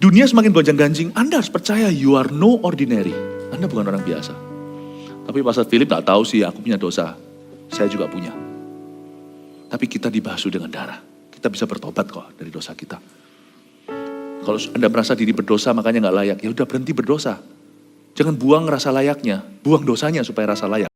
Dunia semakin gonjang-ganjing, Anda harus percaya you are no ordinary. Anda bukan orang biasa. Tapi Pastor Philip tak tahu sih, aku punya dosa. Saya juga punya. Tapi kita dibasuh dengan darah. Kita bisa bertobat kok dari dosa kita. Kalau Anda merasa diri berdosa makanya gak layak, ya udah berhenti berdosa. Jangan buang rasa layaknya, buang dosanya supaya rasa layak.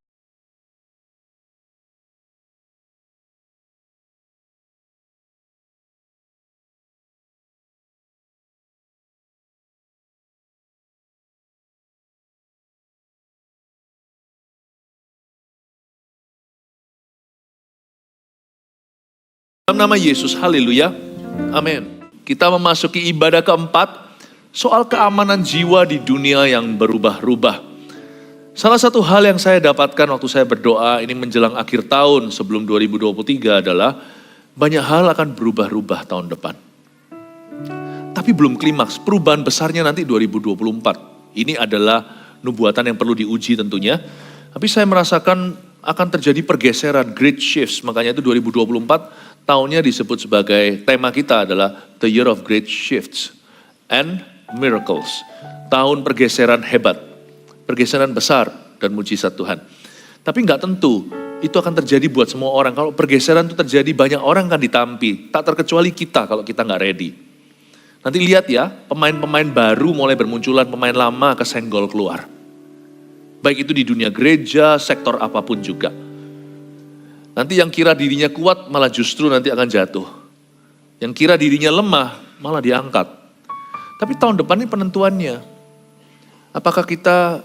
Dalam nama Yesus, haleluya, amin. Kita memasuki ibadah keempat, soal keamanan jiwa di dunia yang berubah-ubah. Salah satu hal yang saya dapatkan waktu saya berdoa ini menjelang akhir tahun sebelum 2023 adalah banyak hal akan berubah-ubah tahun depan. Tapi belum klimaks, perubahan besarnya nanti 2024. Ini adalah nubuatan yang perlu diuji tentunya. Tapi saya merasakan akan terjadi pergeseran, great shifts. Makanya itu 2024 tahunnya disebut sebagai, tema kita adalah The Year of Great Shifts and Miracles. Tahun pergeseran hebat, pergeseran besar dan mujizat Tuhan. Tapi nggak tentu itu akan terjadi buat semua orang. Kalau pergeseran itu terjadi banyak orang kan ditampi, tak terkecuali kita kalau kita nggak ready. Nanti lihat ya, pemain-pemain baru mulai bermunculan, pemain lama kesenggol keluar. Baik itu di dunia gereja, sektor apapun juga. Nanti yang kira dirinya kuat malah justru nanti akan jatuh. Yang kira dirinya lemah malah diangkat. Tapi tahun depan ini penentuannya. Apakah kita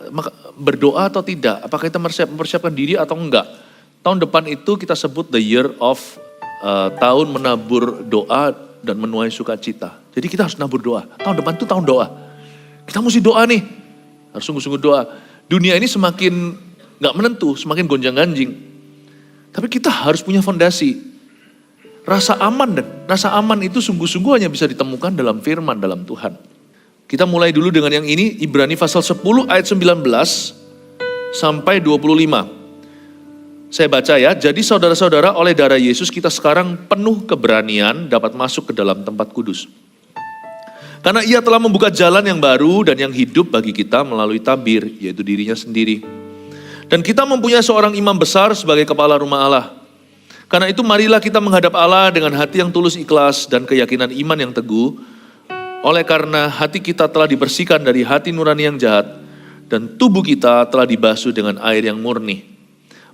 berdoa atau tidak? Apakah kita mempersiapkan diri atau enggak? Tahun depan itu kita sebut the year of tahun menabur doa dan menuai sukacita. Jadi kita harus nabur doa. Tahun depan itu tahun doa. Kita mesti doa nih. Harus sungguh-sungguh doa. Dunia ini semakin gak menentu, semakin gonjang-ganjing. Tapi kita harus punya fondasi. Rasa aman itu sungguh-sungguh hanya bisa ditemukan dalam firman, dalam Tuhan. Kita mulai dulu dengan yang ini, Ibrani pasal 10 ayat 19 sampai 25. Saya baca ya, jadi saudara-saudara oleh darah Yesus kita sekarang penuh keberanian dapat masuk ke dalam tempat kudus. Karena ia telah membuka jalan yang baru dan yang hidup bagi kita melalui tabir, yaitu dirinya sendiri. Dan kita mempunyai seorang imam besar sebagai kepala rumah Allah. Karena itu marilah kita menghadap Allah dengan hati yang tulus ikhlas dan keyakinan iman yang teguh. Oleh karena hati kita telah dibersihkan dari hati nurani yang jahat dan tubuh kita telah dibasuh dengan air yang murni.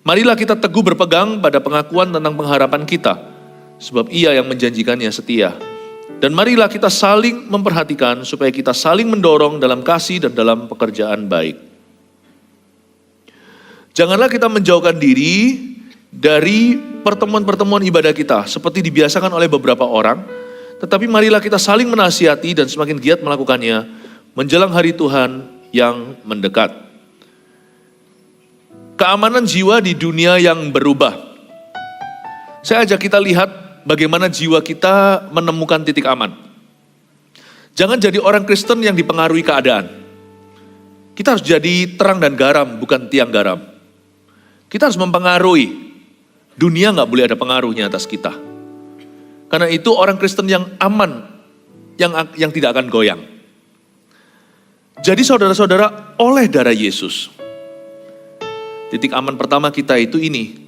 Marilah kita teguh berpegang pada pengakuan tentang pengharapan kita, sebab Ia yang menjanjikannya setia. Dan marilah kita saling memperhatikan supaya kita saling mendorong dalam kasih dan dalam pekerjaan baik. Janganlah kita menjauhkan diri dari pertemuan-pertemuan ibadah kita seperti dibiasakan oleh beberapa orang, tetapi marilah kita saling menasihati dan semakin giat melakukannya menjelang hari Tuhan yang mendekat. Keamanan jiwa di dunia yang berubah. Saya ajak kita lihat bagaimana jiwa kita menemukan titik aman. Jangan jadi orang Kristen yang dipengaruhi keadaan. Kita harus jadi terang dan garam, bukan tiang garam. Kita harus mempengaruhi. Dunia gak boleh ada pengaruhnya atas kita. Karena itu orang Kristen yang aman, yang tidak akan goyang. Jadi saudara-saudara, oleh darah Yesus. Titik aman pertama kita itu ini.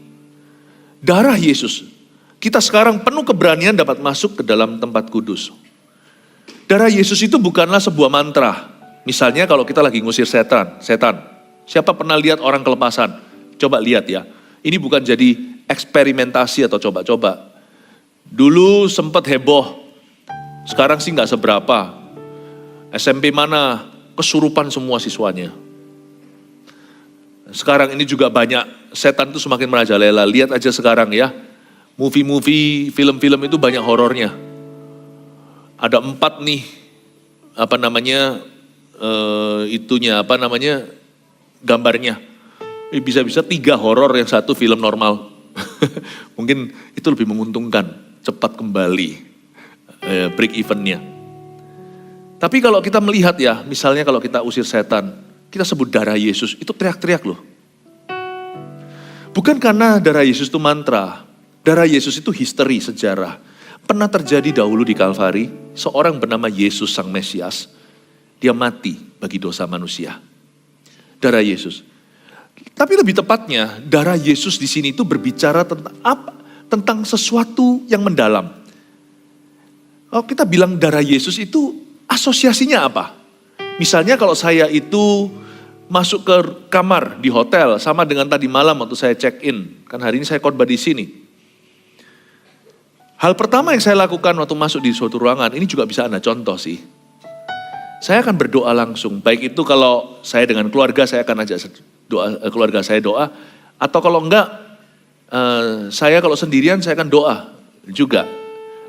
Darah Yesus. Kita sekarang penuh keberanian dapat masuk ke dalam tempat kudus. Darah Yesus itu bukanlah sebuah mantra. Misalnya kalau kita lagi ngusir setan. Siapa pernah lihat orang kelepasan? Coba lihat ya, ini bukan jadi eksperimentasi atau coba-coba. Dulu sempat heboh, sekarang sih gak seberapa. SMP mana kesurupan semua siswanya. Sekarang ini juga banyak, setan itu semakin merajalela. Lihat aja sekarang ya, movie-movie, film-film itu banyak horornya. Ada 4 nih, gambarnya. Bisa-bisa 3 horor yang 1 film normal. Mungkin itu lebih menguntungkan, cepat kembali break evennya. Tapi kalau kita melihat ya, misalnya kalau kita usir setan, kita sebut darah Yesus, itu teriak-teriak loh. Bukan karena darah Yesus itu mantra, darah Yesus itu history, sejarah. Pernah terjadi dahulu di Kalvari, seorang bernama Yesus Sang Mesias, dia mati bagi dosa manusia. Darah Yesus. Tapi lebih tepatnya, darah Yesus di sini itu berbicara tentang apa? Tentang sesuatu yang mendalam. Kalau kita bilang darah Yesus itu asosiasinya apa? Misalnya kalau saya itu masuk ke kamar di hotel, sama dengan tadi malam waktu saya check in. Kan hari ini saya khotbah di sini. Hal pertama yang saya lakukan waktu masuk di suatu ruangan, ini juga bisa Anda contoh sih. Saya akan berdoa langsung, baik itu kalau saya dengan keluarga, saya akan ajak keluarga saya doa. Atau kalau enggak, saya kalau sendirian saya akan doa juga.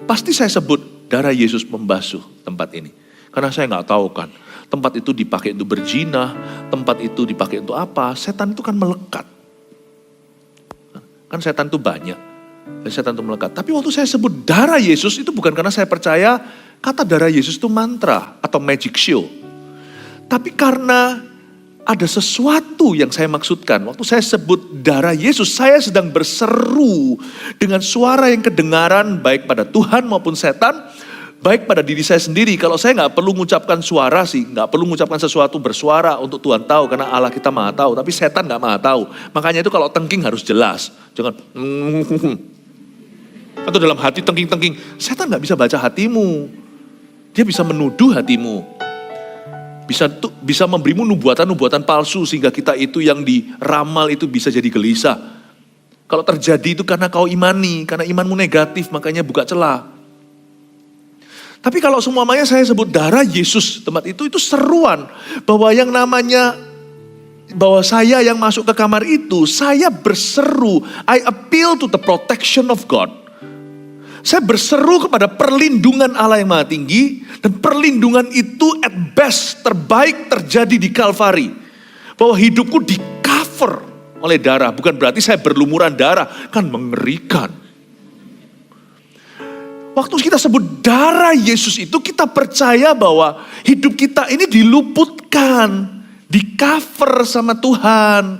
Pasti saya sebut darah Yesus membasuh tempat ini. Karena saya nggak tahu kan, tempat itu dipakai untuk berzina, tempat itu dipakai untuk apa, setan itu kan melekat. Kan setan itu banyak. Setan itu melekat. Tapi waktu saya sebut darah Yesus itu bukan karena saya percaya kata darah Yesus itu mantra atau magic show. Tapi karena ada sesuatu yang saya maksudkan. Waktu saya sebut darah Yesus, saya sedang berseru dengan suara yang kedengaran baik pada Tuhan maupun setan, baik pada diri saya sendiri. Kalau saya nggak perlu mengucapkan suara sih, nggak perlu mengucapkan sesuatu bersuara untuk Tuhan tahu, karena Allah kita maha tahu. Tapi setan nggak maha tahu. Makanya itu kalau tengking harus jelas. Jangan atau dalam hati tengking-tengking. Setan nggak bisa baca hatimu. Dia bisa menuduh hatimu. Bisa memberimu nubuatan-nubuatan palsu sehingga kita itu yang diramal itu bisa jadi gelisah. Kalau terjadi itu karena kau imani, karena imanmu negatif makanya buka celah. Tapi kalau semuanya saya sebut darah Yesus tempat itu seruan bahwa yang namanya bahwa saya yang masuk ke kamar itu, saya berseru, I appeal to the protection of God. Saya berseru kepada perlindungan Allah yang maha tinggi, dan perlindungan itu at best terbaik terjadi di Kalvari. Bahwa hidupku di cover oleh darah, bukan berarti saya berlumuran darah, kan mengerikan. Waktu kita sebut darah Yesus itu kita percaya bahwa hidup kita ini diluputkan, di cover sama Tuhan.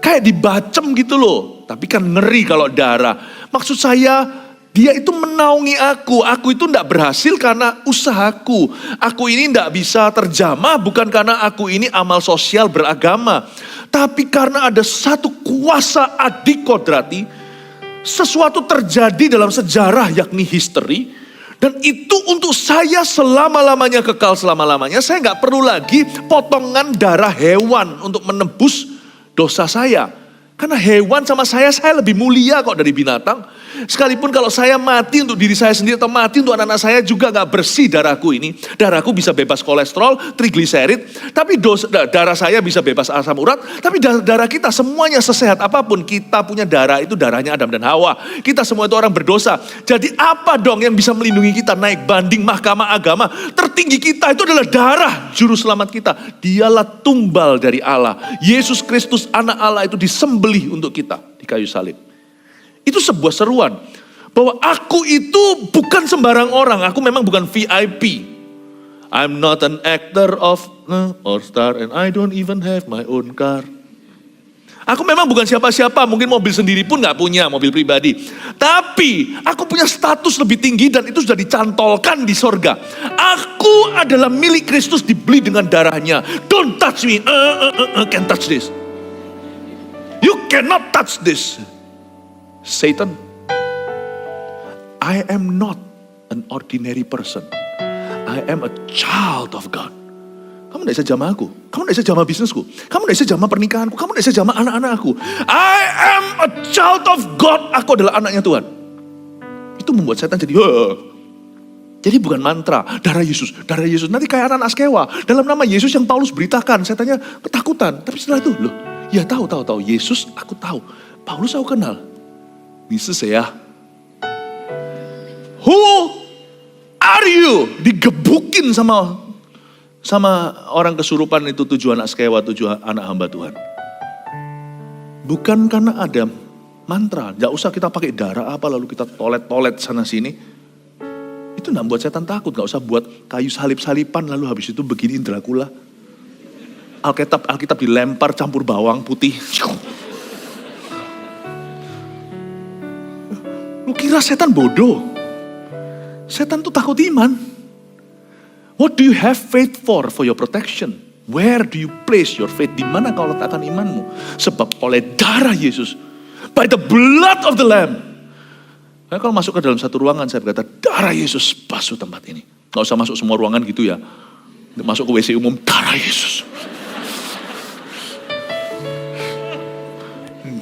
Kayak dibacem gitu loh, tapi kan ngeri kalau darah. Maksud saya, dia itu menaungi aku. Aku itu tidak berhasil karena usahaku. Aku ini tidak bisa terjamah bukan karena aku ini amal sosial beragama. Tapi karena ada satu kuasa adikodrati. Sesuatu terjadi dalam sejarah yakni history. Dan itu untuk saya selama-lamanya, kekal selama-lamanya. Saya nggak perlu lagi potongan darah hewan untuk menebus dosa saya. Karena hewan sama saya lebih mulia kok dari binatang. Sekalipun kalau saya mati untuk diri saya sendiri atau mati untuk anak-anak saya juga gak bersih darahku ini. Darahku bisa bebas kolesterol, trigliserid. Tapi darah saya bisa bebas asam urat. Tapi darah kita semuanya sesehat apapun. Kita punya darah itu darahnya Adam dan Hawa. Kita semua itu orang berdosa. Jadi apa dong yang bisa melindungi kita naik banding mahkamah agama? Tertinggi kita itu adalah darah juru selamat kita. Dialah tumbal dari Allah. Yesus Kristus anak Allah itu disembelih untuk kita di kayu salib. Itu sebuah seruan bahwa aku itu bukan sembarang orang. Aku memang bukan VIP. I'm not an actor of or star and I don't even have my own car. Aku memang bukan siapa-siapa, mungkin mobil sendiri pun gak punya, mobil pribadi. Tapi aku punya status lebih tinggi dan itu sudah dicantolkan di sorga. Aku adalah milik Kristus, dibeli dengan darahnya. Don't touch me, can't touch this. You cannot touch this. Satan, I am not an ordinary person. I am a child of God. Kamu tidak bisa jamah aku. Kamu tidak bisa jamah bisnisku. Kamu tidak bisa jamah pernikahanku. Kamu tidak bisa jamah anak-anak aku. I am a child of God. Aku adalah anaknya Tuhan. Itu membuat setan jadi, jadi bukan mantra, darah Yesus, darah Yesus. Nanti kayak anak Askewa. Dalam nama Yesus yang Paulus beritakan, setannya ketakutan. Tapi setelah itu, ya tahu. Yesus aku tahu. Paulus aku kenal. Yesus ya. Who are you? Digebukin sama orang kesurupan itu, 7 anak Askewa, 7 anak hamba Tuhan. Bukan karena ada mantra. Gak usah kita pakai darah apa lalu kita tolet-tolet sana sini. Itu gak buat setan takut. Gak usah buat kayu salip-salipan lalu habis itu beginiin Dracula. Alkitab dilempar campur bawang putih. Lu kira setan bodoh? Setan tuh takut iman. What do you have faith for your protection? Where do you place your faith? Di mana kau letakkan imanmu? Sebab oleh darah Yesus, by the blood of the Lamb. Nah, kalau masuk ke dalam satu ruangan, saya berkata, darah Yesus basuh tempat ini. Gak usah masuk semua ruangan gitu ya. Masuk ke WC umum, darah Yesus.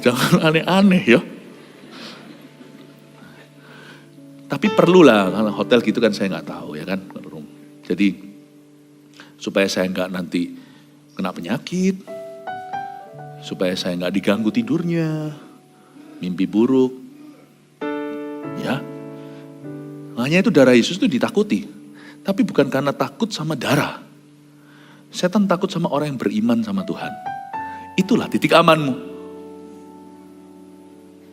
Jangan aneh-aneh ya. Tapi perlulah, karena hotel gitu kan saya nggak tahu ya kan. Jadi supaya saya nggak nanti kena penyakit, supaya saya nggak diganggu tidurnya, mimpi buruk, ya. Hanya itu darah Yesus itu ditakuti, tapi bukan karena takut sama darah. Setan takut sama orang yang beriman sama Tuhan. Itulah titik amanmu.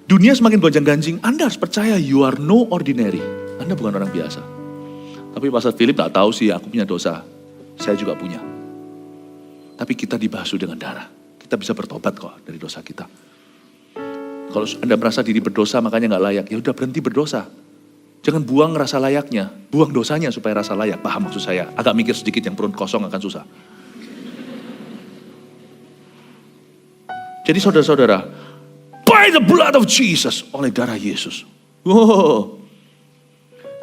Dunia semakin gonjang-ganjing, Anda harus percaya you are no ordinary. Anda bukan orang biasa. Tapi Pastor Philip tak tahu sih, aku punya dosa. Saya juga punya. Tapi kita dibasuh dengan darah. Kita bisa bertobat kok dari dosa kita. Kalau Anda merasa diri berdosa makanya gak layak, ya udah berhenti berdosa. Jangan buang rasa layaknya, buang dosanya supaya rasa layak. Paham maksud saya? Agak mikir sedikit, yang perut kosong akan susah. Jadi saudara-saudara, by the blood of Jesus, oleh darah Yesus. Wow.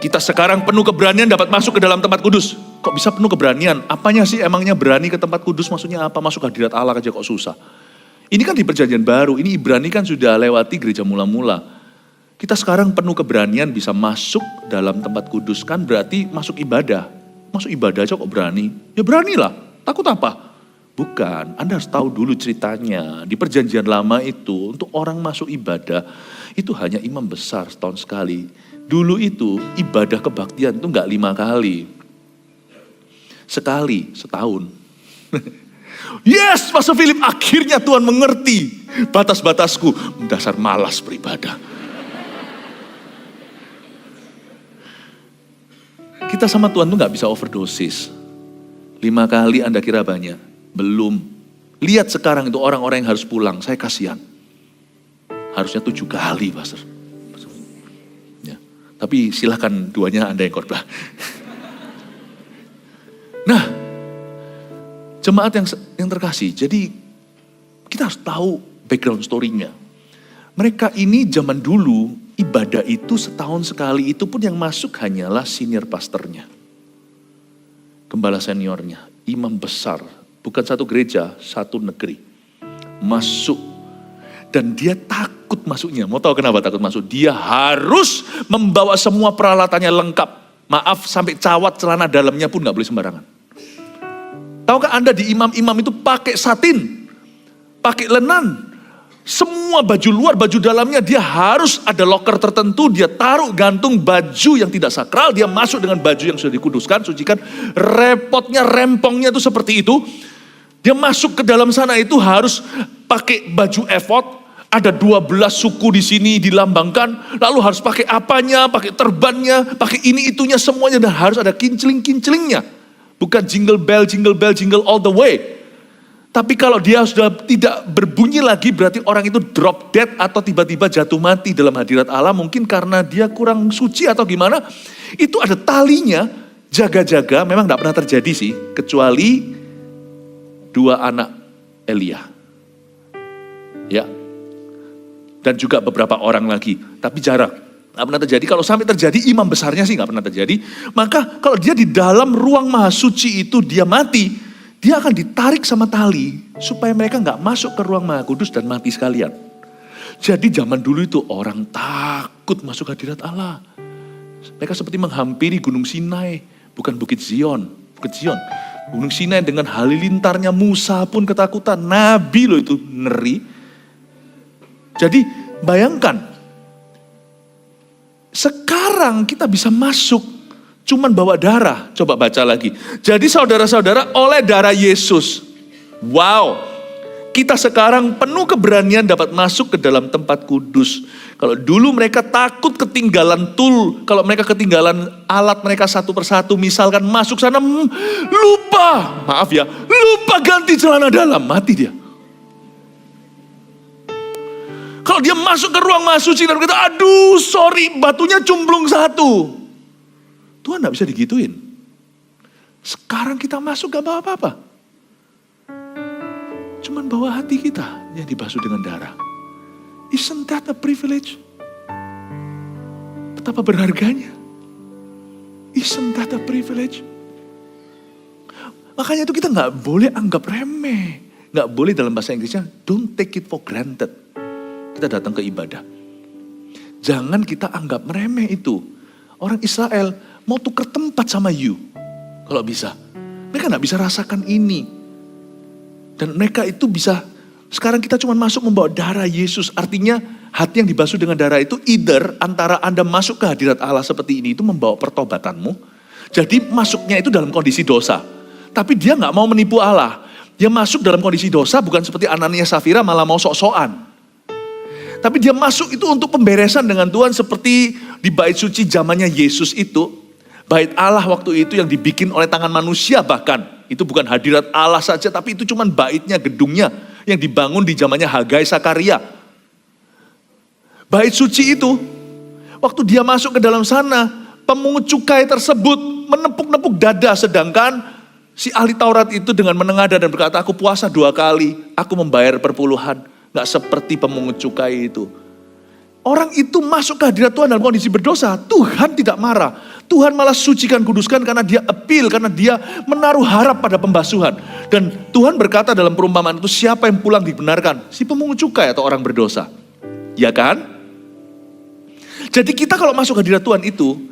Kita sekarang penuh keberanian dapat masuk ke dalam tempat kudus. Kok bisa penuh keberanian? Apanya sih emangnya berani ke tempat kudus? Maksudnya apa? Masuk hadirat Allah aja kok susah. Ini kan di perjanjian baru. Ini Ibrani kan sudah lewati gereja mula-mula. Kita sekarang penuh keberanian bisa masuk dalam tempat kudus. Kan berarti masuk ibadah. Masuk ibadah aja kok berani? Ya beranilah. Takut apa? Bukan, Anda harus tahu dulu ceritanya. Di perjanjian lama itu, untuk orang masuk ibadah, itu hanya imam besar setahun sekali. Dulu itu, ibadah kebaktian itu enggak 5 kali. Sekali, setahun. Yes, Pastor Philip, akhirnya Tuhan mengerti batas-batasku. Dasar malas beribadah. Kita sama Tuhan tuh enggak bisa overdosis. 5 kali Anda kira banyak. Belum. Lihat sekarang itu orang-orang yang harus pulang. Saya kasihan. Harusnya 7 kali, Pastor. Ya. Tapi silakan duanya Anda yang khotbah. Nah, jemaat yang terkasih. Jadi kita harus tahu background story-nya. Mereka ini zaman dulu ibadah itu setahun sekali. Itu pun yang masuk hanyalah senior pastornya. Gembala seniornya. Imam besar. Bukan satu gereja, satu negeri. Masuk. Dan dia takut masuknya. Mau tahu kenapa takut masuk? Dia harus membawa semua peralatannya lengkap. Maaf, sampai cawat celana dalamnya pun gak boleh sembarangan. Tahukah Anda di imam-imam itu pakai satin. Pakai lenan. Semua baju luar, baju dalamnya dia harus ada loker tertentu. Dia taruh gantung baju yang tidak sakral. Dia masuk dengan baju yang sudah dikuduskan, sucikan. Repotnya, rempongnya itu seperti itu. Dia masuk ke dalam sana itu harus pakai baju efod. Ada 12 suku di sini dilambangkan. Lalu harus pakai apanya, pakai terbannya, pakai ini itunya semuanya. Dan harus ada kincling-kinclingnya. Bukan jingle bell, jingle all the way. Tapi kalau dia sudah tidak berbunyi lagi berarti orang itu drop dead atau tiba-tiba jatuh mati dalam hadirat Allah. Mungkin karena dia kurang suci atau gimana. Itu ada talinya, jaga-jaga. Memang tidak pernah terjadi sih. Kecuali 2 anak Elia. Ya. Dan juga beberapa orang lagi. Tapi jarang. Tidak pernah terjadi. Kalau sampai terjadi imam besarnya sih tidak pernah terjadi. Maka kalau dia di dalam ruang maha suci itu dia mati. Dia akan ditarik sama tali. Supaya mereka nggak masuk ke ruang maha kudus dan mati sekalian. Jadi zaman dulu itu orang takut masuk hadirat Allah. Mereka seperti menghampiri Gunung Sinai. Bukan Bukit Zion. Bukit Zion. Gunung Sinai dengan halilintarnya Musa pun ketakutan. Nabi loh itu ngeri. Jadi bayangkan. Sekarang kita bisa masuk. Cuman bawa darah. Coba baca lagi. Jadi saudara-saudara oleh darah Yesus. Wow. Kita sekarang penuh keberanian dapat masuk ke dalam tempat kudus. Kalau dulu mereka takut ketinggalan tool. Kalau mereka ketinggalan alat mereka satu persatu. Misalkan masuk sana lupa. Maaf ya. Lupa ganti celana dalam. Mati dia. Kalau dia masuk ke ruang maha suci dan berkata, aduh sorry batunya cumplung satu. Tuhan gak bisa digituin. Sekarang kita masuk gak bawa apa-apa. Cuman bawa hati kita yang dibasuh dengan darah. Isn't that a privilege? Betapa berharganya. Isn't that a privilege? Makanya itu kita gak boleh anggap remeh. Gak boleh dalam bahasa Inggrisnya, don't take it for granted. Kita datang ke ibadah. Jangan kita anggap remeh itu. Orang Israel mau tuker tempat sama you. Kalau bisa. Mereka gak bisa rasakan ini. Dan mereka itu bisa, sekarang kita cuma masuk membawa darah Yesus. Artinya hati yang dibasuh dengan darah itu either antara Anda masuk ke hadirat Allah seperti ini itu membawa pertobatanmu. Jadi masuknya itu dalam kondisi dosa. Tapi dia gak mau menipu Allah. Dia masuk dalam kondisi dosa bukan seperti Anania Safira malah mau sok-sokan. Tapi dia masuk itu untuk pemberesan dengan Tuhan seperti di bait suci zamannya Yesus itu. Bait Allah waktu itu yang dibikin oleh tangan manusia bahkan. Itu bukan hadirat Allah saja tapi itu cuman baitnya, gedungnya yang dibangun di zamannya Hagai Sakaria. Bait suci itu, waktu dia masuk ke dalam sana, pemungut cukai tersebut menepuk-nepuk dada sedangkan si ahli Taurat itu dengan menengadah dan berkata, aku puasa 2 kali, aku membayar perpuluhan. Gak seperti pemungut cukai itu. Orang itu masuk ke hadirat Tuhan dalam kondisi berdosa. Tuhan tidak marah. Tuhan malah sucikan, kuduskan karena dia appeal. Karena dia menaruh harap pada pembasuhan. Dan Tuhan berkata dalam perumpamaan itu, siapa yang pulang dibenarkan? Si pemungut cukai atau orang berdosa. Ya kan? Jadi kita kalau masuk ke hadirat Tuhan itu,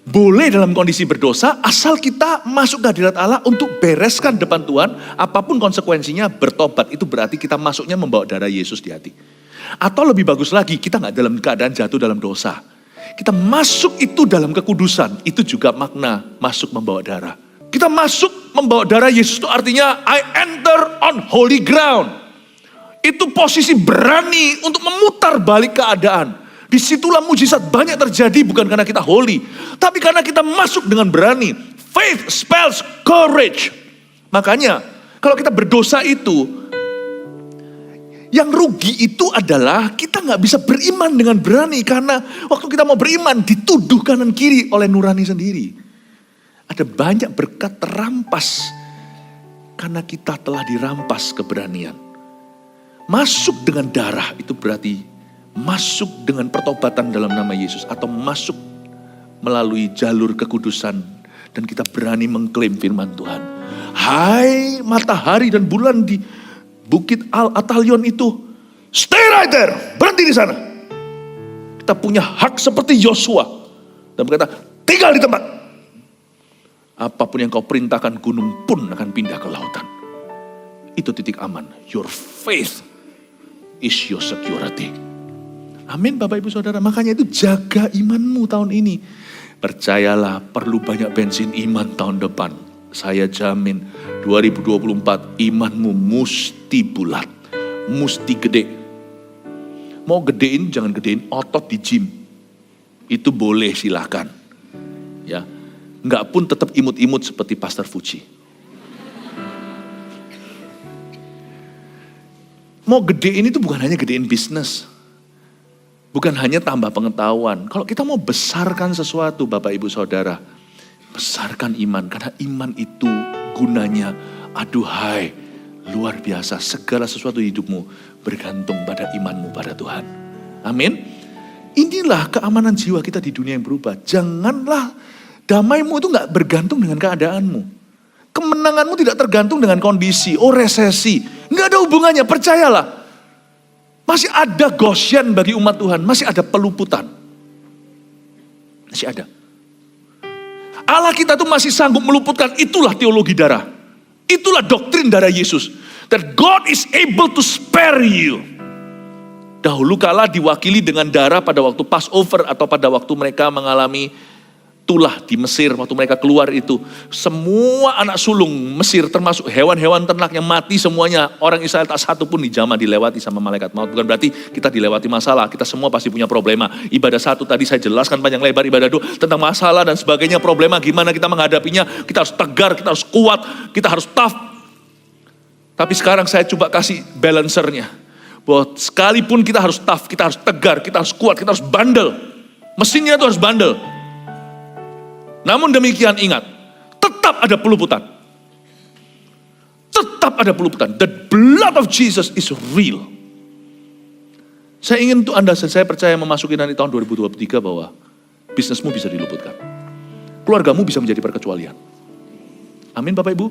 boleh dalam kondisi berdosa asal kita masuk ke hadirat Allah untuk bereskan depan Tuhan. Apapun konsekuensinya bertobat. Itu berarti kita masuknya membawa darah Yesus di hati. Atau lebih bagus lagi kita gak dalam keadaan jatuh dalam dosa. Kita masuk itu dalam kekudusan. Itu juga makna masuk membawa darah. Kita masuk membawa darah Yesus itu artinya I enter on holy ground. Itu posisi berani untuk memutar balik keadaan. Disitulah mujizat banyak terjadi bukan karena kita holy. Tapi karena kita masuk dengan berani. Faith spells courage. Makanya kalau kita berdosa itu, yang rugi itu adalah kita gak bisa beriman dengan berani. Karena waktu kita mau beriman dituduh kanan kiri oleh nurani sendiri. Ada banyak berkat terampas. Karena kita telah dirampas keberanian. Masuk dengan darah itu berarti masuk dengan pertobatan dalam nama Yesus. Atau masuk melalui jalur kekudusan. Dan kita berani mengklaim firman Tuhan. Hai matahari dan bulan di Bukit Al-Atalion itu. Stay right there. Berhenti di sana. Kita punya hak seperti Yosua. Dan berkata, tinggal di tempat. Apapun yang kau perintahkan, gunung pun akan pindah ke lautan. Itu titik aman. Your faith is your security. Amin Bapak Ibu Saudara. Makanya itu jaga imanmu tahun ini. Percayalah perlu banyak bensin iman tahun depan. Saya jamin 2024 imanmu mesti bulat. Mesti gede. Mau gedein jangan gedein otot di gym. Itu boleh silakan. Ya. Enggak pun tetap imut-imut seperti Pastor Fuji. Mau gedein itu bukan hanya gedein bisnis. Bukan hanya tambah pengetahuan. Kalau kita mau besarkan sesuatu Bapak Ibu Saudara. Besarkan iman. Karena iman itu gunanya aduhai. Luar biasa. Segala sesuatu di hidupmu bergantung pada imanmu pada Tuhan. Amin. Inilah keamanan jiwa kita di dunia yang berubah. Janganlah damaimu itu gak bergantung dengan keadaanmu. Kemenanganmu tidak tergantung dengan kondisi. Oh resesi. Gak ada hubungannya. Percayalah. Masih ada Goshen bagi umat Tuhan. Masih ada peluputan. Masih ada. Allah kita tuh masih sanggup meluputkan. Itulah teologi darah. Itulah doktrin darah Yesus. That God is able to spare you. Dahulu kala diwakili dengan darah pada waktu Passover. Atau pada waktu mereka mengalami tulah di Mesir. Waktu mereka keluar itu. Semua anak sulung Mesir termasuk hewan-hewan ternak yang mati semuanya. Orang Israel tak satu pun dijamah dilewati sama malaikat maut. Bukan berarti kita dilewati masalah. Kita semua pasti punya problema. Ibadah 1 tadi saya jelaskan panjang lebar. Ibadah 2 tentang masalah dan sebagainya. Problema gimana kita menghadapinya. Kita harus tegar, kita harus kuat, kita harus tough. Tapi sekarang saya coba kasih balancernya. Bahwa sekalipun kita harus tough, kita harus tegar, kita harus kuat, kita harus bandel. Mesinnya itu harus bandel. Namun demikian ingat, tetap ada peluputan. Tetap ada peluputan. The blood of Jesus is real. Saya ingin untuk Anda, saya percaya memasuki nanti tahun 2023 bahwa bisnismu bisa diluputkan. Keluargamu bisa menjadi perkecualian. Amin Bapak Ibu.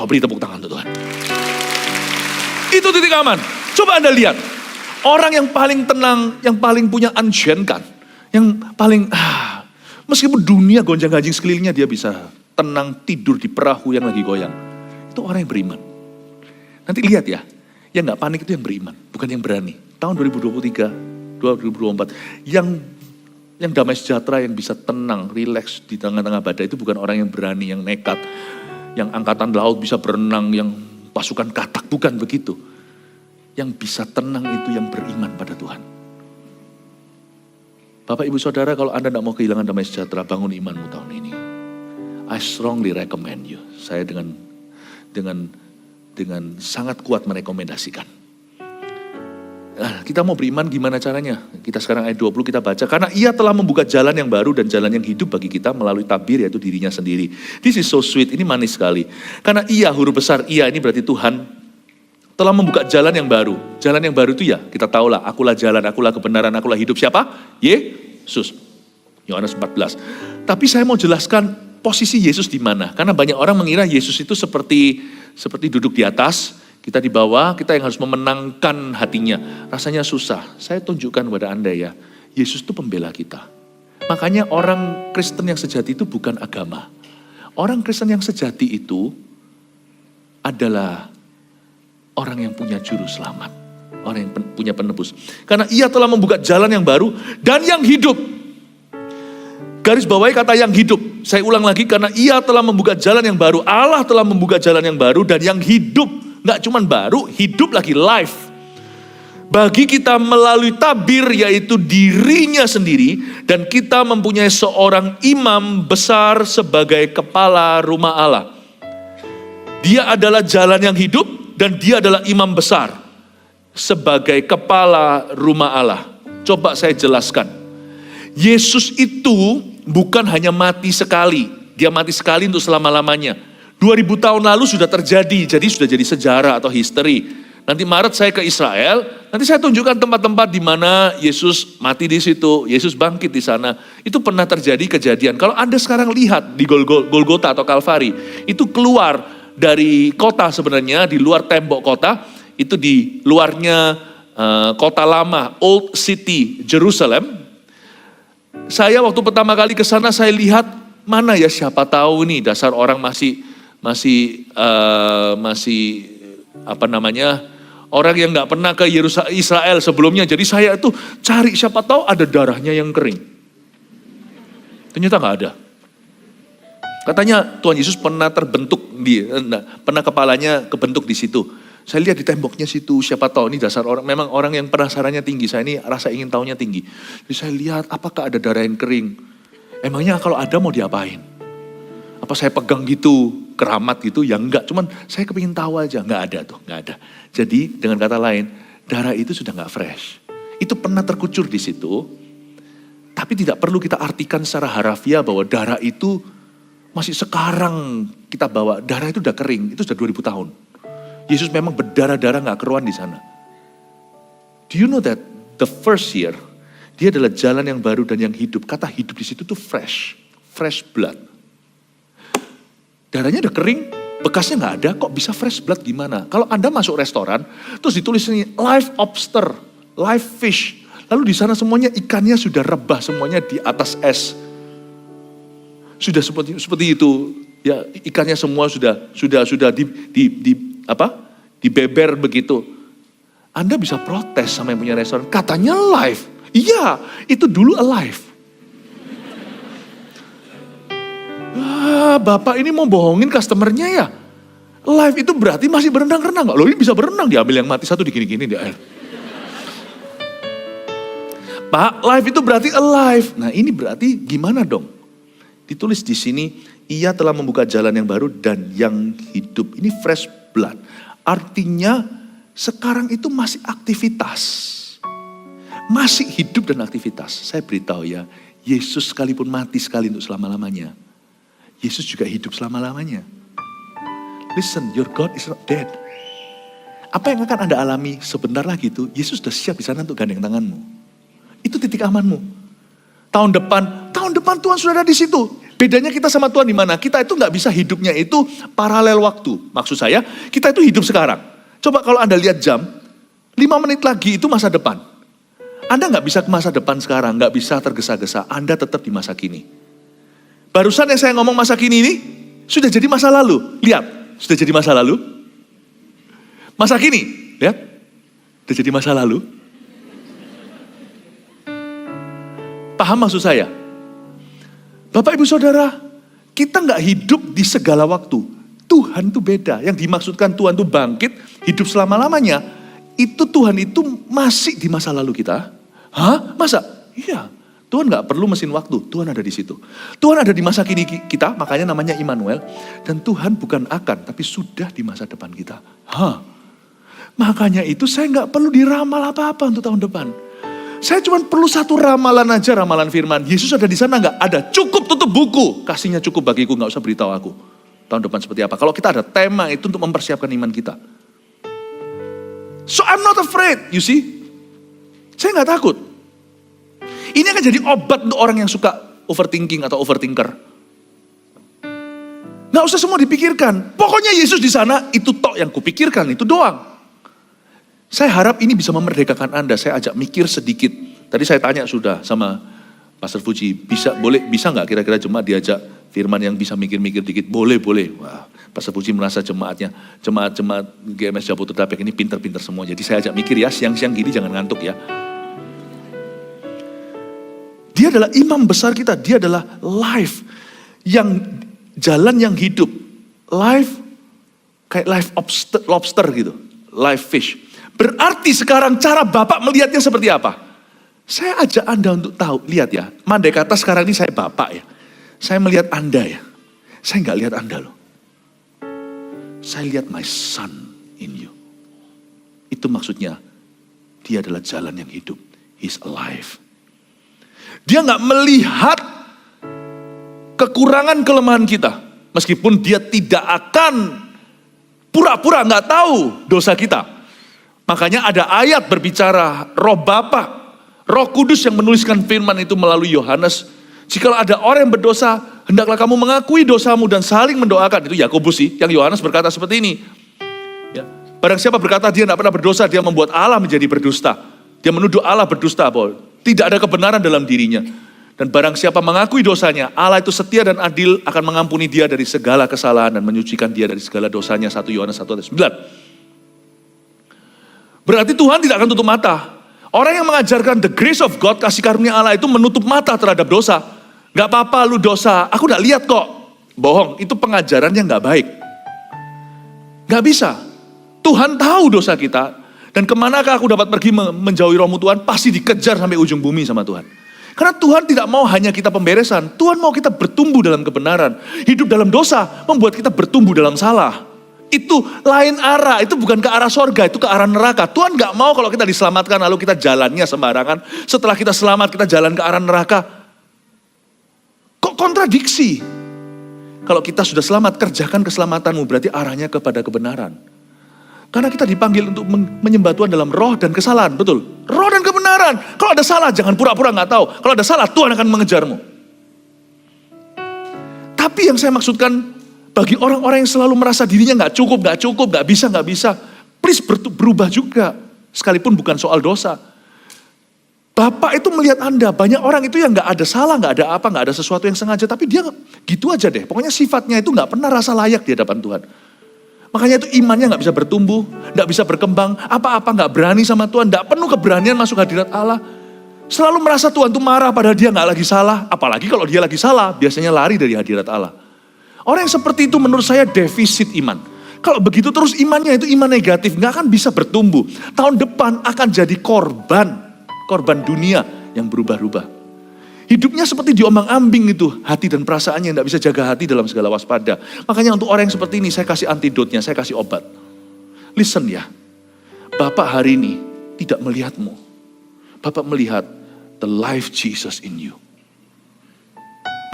Beri tepuk tangan untuk Tuhan. Itu titik aman. Coba Anda lihat. Orang yang paling tenang, yang paling punya ansyenkan, yang paling, meskipun dunia gonjang-ganjing sekelilingnya, dia bisa tenang tidur di perahu yang lagi goyang. Itu orang yang beriman. Nanti lihat ya, yang gak panik itu yang beriman, bukan yang berani. Tahun 2023, 2024, yang damai sejahtera, yang bisa tenang, rileks di tengah-tengah badai, itu bukan orang yang berani, yang nekat, yang angkatan laut bisa berenang, yang pasukan katak, bukan begitu. Yang bisa tenang itu yang beriman pada Tuhan. Bapak Ibu Saudara, kalau Anda tidak mau kehilangan damai sejahtera, bangun imanmu tahun ini. I strongly recommend you. Saya dengan sangat kuat merekomendasikan. Kita mau beriman gimana caranya? Kita sekarang ayat 20 kita baca. Karena ia telah membuka jalan yang baru dan jalan yang hidup bagi kita melalui tabir, yaitu dirinya sendiri. This is so sweet, ini manis sekali. Karena ia, huruf besar ia, ini berarti Tuhan telah membuka jalan yang baru. Jalan yang baru itu ya, kita tahulah, akulah jalan, akulah kebenaran, akulah hidup. Siapa? Yesus. Yohanes 14. Tapi saya mau jelaskan posisi Yesus di mana. Karena banyak orang mengira Yesus itu seperti duduk di atas, kita di bawah, kita yang harus memenangkan hatinya. Rasanya susah. Saya tunjukkan kepada Anda ya, Yesus itu pembela kita. Makanya orang Kristen yang sejati itu bukan agama. Orang Kristen yang sejati itu adalah orang yang punya juru selamat. Orang yang punya penebus. Karena ia telah membuka jalan yang baru dan yang hidup. Garis bawahi kata yang hidup. Saya ulang lagi, karena ia telah membuka jalan yang baru. Allah telah membuka jalan yang baru dan yang hidup. Nggak cuma baru, hidup lagi, life. Bagi kita melalui tabir, yaitu dirinya sendiri. Dan kita mempunyai seorang imam besar sebagai kepala rumah Allah. Dia adalah jalan yang hidup. Dan dia adalah imam besar sebagai kepala rumah Allah. Coba saya jelaskan. Yesus itu bukan hanya mati sekali. Dia mati sekali untuk selama-lamanya. 2000 tahun lalu sudah terjadi. Jadi sudah jadi sejarah atau history. Nanti Maret saya ke Israel. Nanti saya tunjukkan tempat-tempat di mana Yesus mati di situ. Yesus bangkit di sana. Itu pernah terjadi kejadian. Kalau Anda sekarang lihat di Golgota atau Kalvari. Itu keluar dari kota sebenarnya, di luar tembok kota, itu di luarnya kota lama, Old City, Jerusalem. Saya waktu pertama kali ke sana, saya lihat mana ya, siapa tahu nih dasar orang masih orang yang nggak pernah ke Israel sebelumnya. Jadi saya itu cari siapa tahu ada darahnya yang kering. Ternyata nggak ada. Katanya Tuhan Yesus pernah pernah kepalanya kebentuk di situ. Saya lihat di temboknya situ, siapa tahu ini dasar orang, memang orang yang penasarannya tinggi. Saya ini rasa ingin tahunya tinggi. Jadi saya lihat apakah ada darah yang kering. Emangnya kalau ada mau diapain? Apa saya pegang gitu, keramat gitu? Ya enggak, cuman saya kepingin tahu aja. Enggak ada tuh, enggak ada. Jadi dengan kata lain, darah itu sudah enggak fresh. Itu pernah terkucur di situ, tapi tidak perlu kita artikan secara harafiah bahwa darah itu masih sekarang kita bawa. Darah itu udah kering, itu sudah 2000 tahun. Yesus memang berdarah-darah gak keruan di sana. Do you know that the first year, dia adalah jalan yang baru dan yang hidup. Kata hidup di situ tuh fresh blood. Darahnya udah kering, bekasnya gak ada, kok bisa fresh blood gimana? Kalau Anda masuk restoran, terus ditulis ini live lobster, live fish. Lalu di sana semuanya ikannya sudah rebah, semuanya di atas es. Sudah seperti itu, ya ikannya semua sudah dibeber begitu. Anda bisa protes sama yang punya restoran, katanya live. Iya, itu dulu alive. Bapak ini mau bohongin customernya ya. Live itu berarti masih berenang-renang. Loh ini bisa berenang, diambil yang mati satu digini-gini di air. Pak, live itu berarti alive. Nah ini berarti gimana dong? Ditulis di sini, ia telah membuka jalan yang baru dan yang hidup. Ini fresh blood. Artinya sekarang itu masih aktivitas. Masih hidup dan aktivitas. Saya beritahu ya, Yesus sekalipun mati sekali untuk selama-lamanya. Yesus juga hidup selama-lamanya. Listen, your God is not dead. Apa yang akan Anda alami sebentar lagi itu, Yesus sudah siap di sana untuk gandeng tanganmu. Itu titik amanmu. Tahun depan Tuhan sudah ada di situ. Bedanya kita sama Tuhan di mana? Kita itu nggak bisa hidupnya itu paralel waktu. Maksud saya, kita itu hidup sekarang. Coba kalau Anda lihat jam, 5 menit lagi itu masa depan. Anda nggak bisa ke masa depan sekarang, nggak bisa tergesa-gesa. Anda tetap di masa kini. Barusan yang saya ngomong masa kini ini, sudah jadi masa lalu. Lihat, sudah jadi masa lalu. Masa kini, lihat, sudah jadi masa lalu. Paham maksud saya? Bapak ibu saudara, kita nggak hidup di segala waktu. Tuhan itu beda. Yang dimaksudkan Tuhan itu bangkit, hidup selama-lamanya. Itu Tuhan itu masih di masa lalu kita. Hah? Masa? Iya. Tuhan nggak perlu mesin waktu. Tuhan ada di situ. Tuhan ada di masa kini kita, makanya namanya Immanuel. Dan Tuhan bukan akan, tapi sudah di masa depan kita. Hah? Makanya itu saya nggak perlu diramal apa-apa untuk tahun depan. Saya cuma perlu satu ramalan aja, ramalan firman. Yesus ada di sana nggak? Ada. Cukup tutup buku. Kasihnya cukup bagiku, nggak usah beritahu aku. Tahun depan seperti apa. Kalau kita ada tema itu untuk mempersiapkan iman kita. So I'm not afraid, you see. Saya nggak takut. Ini akan jadi obat untuk orang yang suka overthinking atau overthinker. Nggak usah semua dipikirkan. Pokoknya Yesus di sana, itu tok yang kupikirkan, itu doang. Saya harap ini bisa memerdekakan Anda. Saya ajak mikir sedikit. Tadi saya tanya sudah sama Pastor Fuji, bisa nggak kira-kira jemaat diajak firman yang bisa mikir-mikir dikit? Boleh. Wah, Pastor Fuji merasa jemaat GMS Jabodetabek ini pinter-pinter semua. Jadi saya ajak mikir ya, siang-siang gini jangan ngantuk ya. Dia adalah imam besar kita, dia adalah life, jalan yang hidup. Life, kayak life lobster gitu, life fish. Berarti sekarang cara Bapak melihatnya seperti apa? Saya ajak Anda untuk tahu, lihat ya. Mandai kata sekarang ini saya Bapak ya. Saya melihat Anda ya. Saya nggak lihat Anda loh. Saya lihat my son in you. Itu maksudnya, dia adalah jalan yang hidup. He's alive. Dia nggak melihat kekurangan kelemahan kita. Meskipun dia tidak akan pura-pura nggak tahu dosa kita. Makanya ada ayat berbicara roh Bapa, Roh Kudus yang menuliskan firman itu melalui Yohanes. Jikalau ada orang yang berdosa, hendaklah kamu mengakui dosamu dan saling mendoakan. Itu Yakobus sih, yang Yohanes berkata seperti ini. Ya. Barang siapa berkata dia tidak pernah berdosa, dia membuat Allah menjadi berdusta. Dia menuduh Allah berdusta, tidak ada kebenaran dalam dirinya. Dan barang siapa mengakui dosanya, Allah itu setia dan adil akan mengampuni dia dari segala kesalahan dan menyucikan dia dari segala dosanya. 1 Yohanes 1 ayat 9. Berarti Tuhan tidak akan tutup mata. Orang yang mengajarkan the grace of God, kasih karunia Allah itu menutup mata terhadap dosa. Gak apa-apa lu dosa, aku udah lihat kok. Bohong, itu pengajaran yang gak baik. Gak bisa. Tuhan tahu dosa kita. Dan kemanakah aku dapat pergi menjauhi rohmu Tuhan? Pasti dikejar sampai ujung bumi sama Tuhan. Karena Tuhan tidak mau hanya kita pemberesan. Tuhan mau kita bertumbuh dalam kebenaran. Hidup dalam dosa membuat kita bertumbuh dalam salah. Itu lain arah, itu bukan ke arah sorga, itu ke arah neraka. Tuhan gak mau kalau kita diselamatkan lalu kita jalannya sembarangan. Setelah kita selamat kita jalan ke arah neraka. Kok kontradiksi? Kalau kita sudah selamat, kerjakan keselamatanmu, berarti arahnya kepada kebenaran. Karena kita dipanggil untuk menyembah Tuhan dalam roh dan kesalahan, betul? Roh dan kebenaran. Kalau ada salah jangan pura-pura gak tahu. Kalau ada salah Tuhan akan mengejarmu. Tapi yang saya maksudkan, bagi orang-orang yang selalu merasa dirinya gak cukup, gak bisa, please berubah juga. Sekalipun bukan soal dosa. Bapak itu melihat Anda, banyak orang itu yang gak ada salah, gak ada apa, gak ada sesuatu yang sengaja. Tapi dia gitu aja deh, pokoknya sifatnya itu gak pernah rasa layak di hadapan Tuhan. Makanya itu imannya gak bisa bertumbuh, gak bisa berkembang, apa-apa gak berani sama Tuhan, gak penuh keberanian masuk hadirat Allah. Selalu merasa Tuhan itu marah padahal dia gak lagi salah. Apalagi kalau dia lagi salah, biasanya lari dari hadirat Allah. Orang yang seperti itu menurut saya defisit iman. Kalau begitu terus imannya itu iman negatif, gak akan bisa bertumbuh. Tahun depan akan jadi korban dunia yang berubah-ubah. Hidupnya seperti diombang-ambing itu, hati dan perasaannya gak bisa jaga hati dalam segala waspada. Makanya untuk orang yang seperti ini saya kasih antidotnya, saya kasih obat. Listen ya, Bapak hari ini tidak melihatmu. Bapak melihat the life Jesus in you.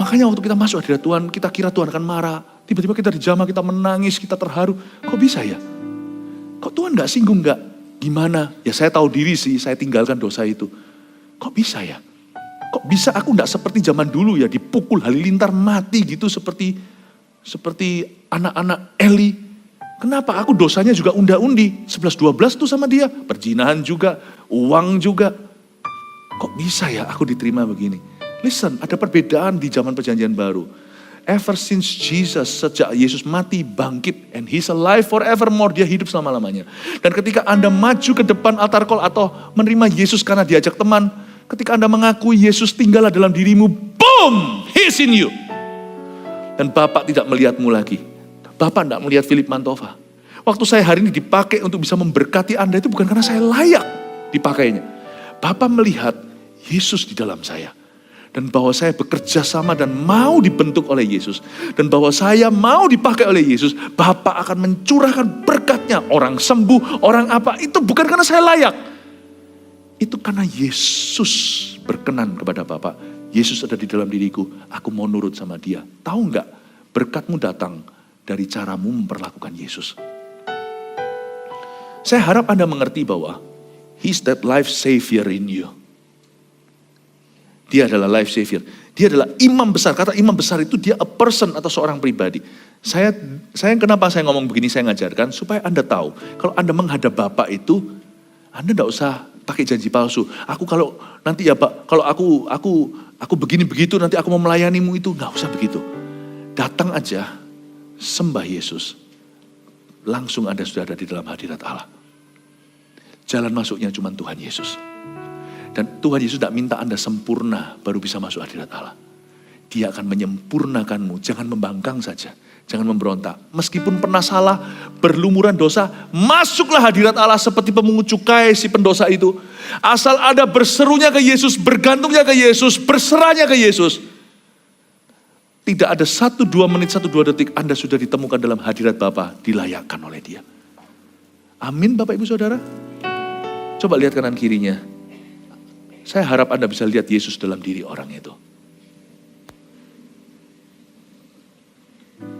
Makanya waktu kita masuk hadirat Tuhan, kita kira Tuhan akan marah. Tiba-tiba kita dijamah, kita menangis, kita terharu. Kok bisa ya? Kok Tuhan gak singgung gak? Gimana? Ya saya tahu diri sih, saya tinggalkan dosa itu. Kok bisa ya? Kok bisa aku gak seperti zaman dulu ya, dipukul halilintar mati gitu seperti anak-anak Eli. Kenapa? Aku dosanya juga unda-undi. 11-12 tuh sama dia. Perzinahan juga, uang juga. Kok bisa ya aku diterima begini? Listen, ada perbedaan di zaman perjanjian baru. Ever since Jesus, sejak Yesus mati, bangkit, and He's alive forevermore, dia hidup selama-lamanya. Dan ketika Anda maju ke depan altar call atau menerima Yesus karena diajak teman, ketika Anda mengakui Yesus tinggallah dalam dirimu, boom, He's in you. Dan Bapak tidak melihatmu lagi. Bapak tidak melihat Philip Mantova. Waktu saya hari ini dipakai untuk bisa memberkati Anda, itu bukan karena saya layak dipakainya. Bapak melihat Yesus di dalam saya. Dan bahwa saya bekerja sama dan mau dibentuk oleh Yesus. Dan bahwa saya mau dipakai oleh Yesus. Bapak akan mencurahkan berkatnya. Orang sembuh, orang apa. Itu bukan karena saya layak. Itu karena Yesus berkenan kepada Bapak. Yesus ada di dalam diriku. Aku mau nurut sama dia. Tahu enggak? Berkatmu datang dari caramu memperlakukan Yesus. Saya harap Anda mengerti bahwa He's that life savior in you. Dia adalah life savior. Dia adalah imam besar. Kata imam besar itu dia a person atau seorang pribadi. Saya kenapa saya ngomong begini, saya ngajarkan supaya Anda tahu. Kalau Anda menghadap Bapak itu, Anda tidak usah pakai janji palsu. Aku kalau nanti ya Pak, kalau aku begini begitu nanti aku mau melayanimu itu, nggak usah begitu. Datang aja, sembah Yesus. Langsung Anda sudah ada di dalam hadirat Allah. Jalan masuknya cuma Tuhan Yesus. Dan Tuhan Yesus tidak minta Anda sempurna baru bisa masuk hadirat Allah. Dia akan menyempurnakanmu, jangan membangkang saja. Jangan memberontak. Meskipun pernah salah, berlumuran dosa, masuklah hadirat Allah seperti pemungut cukai si pendosa itu. Asal ada berserunya ke Yesus, bergantungnya ke Yesus, berserahnya ke Yesus. Tidak ada 1-2 menit, 1-2 detik Anda sudah ditemukan dalam hadirat Bapa, dilayakkan oleh Dia. Amin Bapak Ibu Saudara. Coba lihat kanan kirinya. Saya harap Anda bisa lihat Yesus dalam diri orang itu.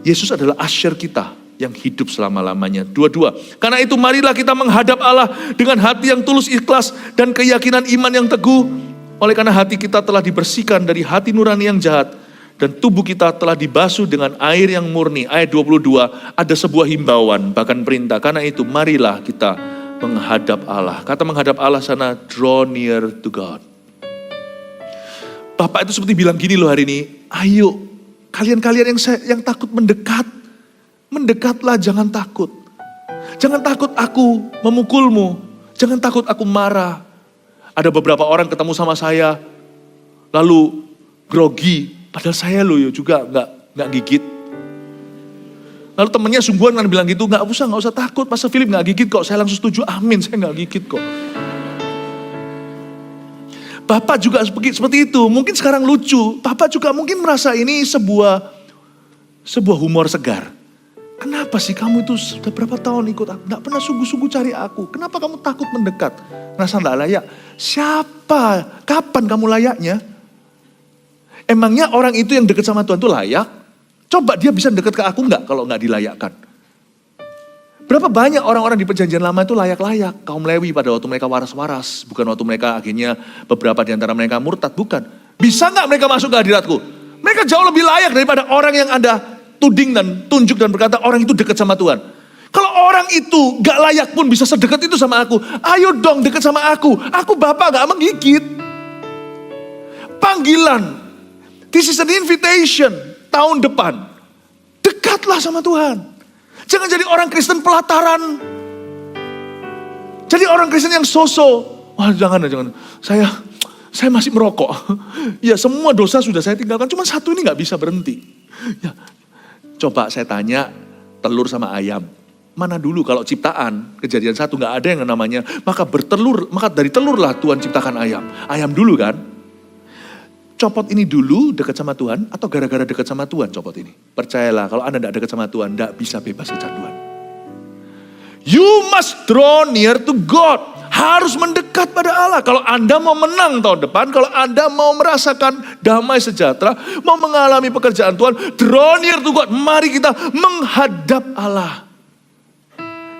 Yesus adalah asyir kita yang hidup selama-lamanya. Dua-dua. Karena itu marilah kita menghadap Allah dengan hati yang tulus ikhlas dan keyakinan iman yang teguh. Oleh karena hati kita telah dibersihkan dari hati nurani yang jahat. Dan tubuh kita telah dibasuh dengan air yang murni. Ayat 22, ada sebuah himbauan, bahkan perintah. Karena itu marilah kita menghadap Allah. Kata menghadap Allah sana, draw near to God. Bapak itu seperti bilang gini loh hari ini, ayo kalian-kalian yang takut mendekat, mendekatlah, jangan takut. Jangan takut aku memukulmu, jangan takut aku marah. Ada beberapa orang ketemu sama saya, lalu grogi, padahal saya loh juga nggak gigit. Lalu temennya sungguhan kan bilang gitu, nggak usah takut, Pastor Philip nggak gigit kok. Saya langsung setuju, amin, saya nggak gigit kok. Bapak juga seperti itu, mungkin sekarang lucu. Bapak juga mungkin merasa ini sebuah humor segar. Kenapa sih kamu itu sudah berapa tahun ikut aku, nggak pernah sungguh-sungguh cari aku. Kenapa kamu takut mendekat? Rasa nggak layak. Siapa? Kapan kamu layaknya? Emangnya orang itu yang dekat sama Tuhan itu layak? Coba dia bisa dekat ke aku nggak kalau nggak dilayakkan? Berapa banyak orang-orang di perjanjian lama itu layak-layak. Kaum Lewi pada waktu mereka waras-waras. Bukan waktu mereka akhirnya beberapa di antara mereka murtad. Bukan. Bisa nggak mereka masuk ke hadiratku? Mereka jauh lebih layak daripada orang yang Anda tuding dan tunjuk dan berkata orang itu dekat sama Tuhan. Kalau orang itu nggak layak pun bisa sedekat itu sama aku. Ayo dong dekat sama aku. Aku Bapak nggak menggigit. Panggilan. This is an invitation. Tahun depan. Dekatlah sama Tuhan. Jangan jadi orang Kristen pelataran. Jadi orang Kristen yang so-so. Wah jangan. Saya masih merokok. Ya semua dosa sudah saya tinggalkan. Cuma satu ini gak bisa berhenti. Ya, coba saya tanya telur sama ayam. Mana dulu kalau ciptaan, Kejadian 1 gak ada yang namanya. Maka dari telurlah Tuhan ciptakan ayam. Ayam dulu kan. Copot ini dulu dekat sama Tuhan atau gara-gara dekat sama Tuhan copot ini? Percayalah kalau Anda tidak dekat sama Tuhan, tidak bisa bebas kecanduan. You must draw near to God. harus mendekat pada Allah. Kalau Anda mau menang tahun depan, kalau Anda mau merasakan damai sejahtera, mau mengalami pekerjaan Tuhan, draw near to God. Mari kita menghadap Allah.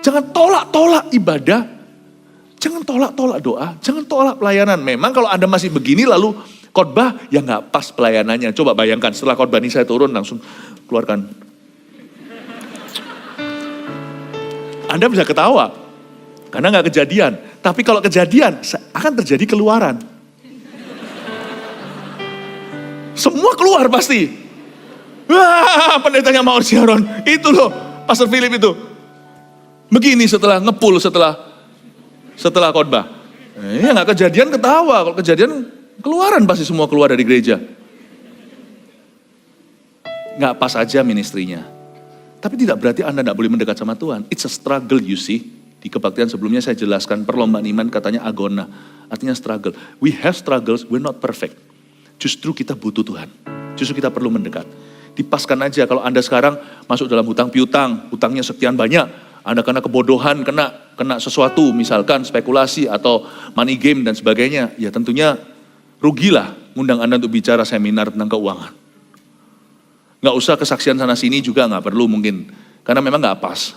Jangan tolak-tolak ibadah, jangan tolak-tolak doa, jangan tolak pelayanan. Memang kalau Anda masih begini lalu khotbah, ya nggak pas pelayanannya. Coba bayangkan setelah khotbah ini saya turun langsung keluarkan. Anda bisa ketawa, karena nggak kejadian. Tapi kalau kejadian, akan terjadi keluaran. Semua keluar pasti. Wah, pendetanya Mawar Sharon. Itu loh, Pastor Philip itu. Begini setelah ngepul, setelah khotbah. Ya nggak kejadian ketawa, kalau kejadian keluaran pasti semua keluar dari gereja. Nggak pas aja ministrinya. Tapi tidak berarti Anda tidak boleh mendekat sama Tuhan. It's a struggle, you see. Di kebaktian sebelumnya saya jelaskan perlombaan iman katanya agona. Artinya struggle. We have struggles, we're not perfect. Justru kita butuh Tuhan. Justru kita perlu mendekat. Dipaskan aja kalau Anda sekarang masuk dalam hutang piutang, hutangnya sekian banyak. Anda kena kebodohan, kena sesuatu, misalkan spekulasi atau money game dan sebagainya. Ya tentunya rugilah ngundang Anda untuk bicara seminar tentang keuangan. Nggak usah kesaksian sana sini juga nggak perlu mungkin. Karena memang nggak pas.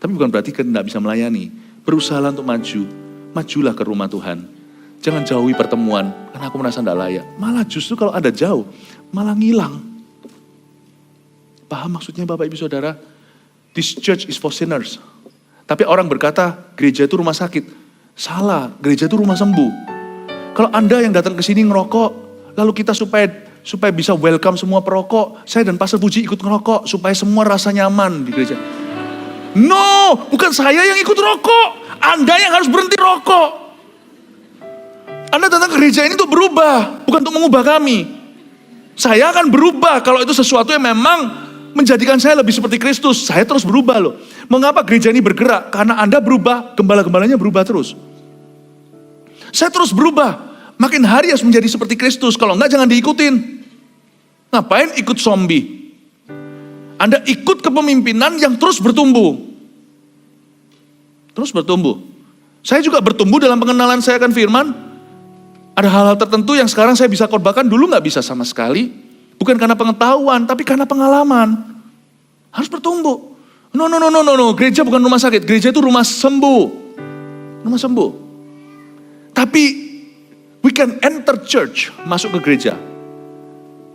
Tapi bukan berarti kita nggak bisa melayani. Berusaha untuk maju. Majulah ke rumah Tuhan. Jangan jauhi pertemuan. Karena aku merasa nggak layak. Malah justru kalau Anda jauh, malah ngilang. Paham maksudnya Bapak Ibu Saudara? This church is for sinners. Tapi orang berkata, gereja itu rumah sakit. Salah, gereja itu rumah sembuh. Kalau Anda yang datang ke sini ngerokok, lalu kita supaya bisa welcome semua perokok. Saya dan Pastor Puji ikut ngerokok supaya semua rasa nyaman di gereja. No, bukan saya yang ikut rokok. Anda yang harus berhenti rokok. Anda datang ke gereja ini untuk berubah, bukan untuk mengubah kami. Saya akan berubah kalau itu sesuatu yang memang menjadikan saya lebih seperti Kristus. Saya terus berubah loh. Mengapa gereja ini bergerak? Karena Anda berubah, gembala-gembalanya berubah terus. Saya terus berubah. Makin hari harus menjadi seperti Kristus. Kalau enggak jangan diikutin. Ngapain ikut zombie? Anda ikut kepemimpinan yang terus bertumbuh. Terus bertumbuh. Saya juga bertumbuh dalam pengenalan saya akan firman. Ada hal-hal tertentu yang sekarang saya bisa khotbahkan, dulu gak bisa sama sekali. Bukan karena pengetahuan, tapi karena pengalaman. Harus bertumbuh. No. Gereja bukan rumah sakit. Gereja itu rumah sembuh. Rumah sembuh. Tapi we can enter church, masuk ke gereja.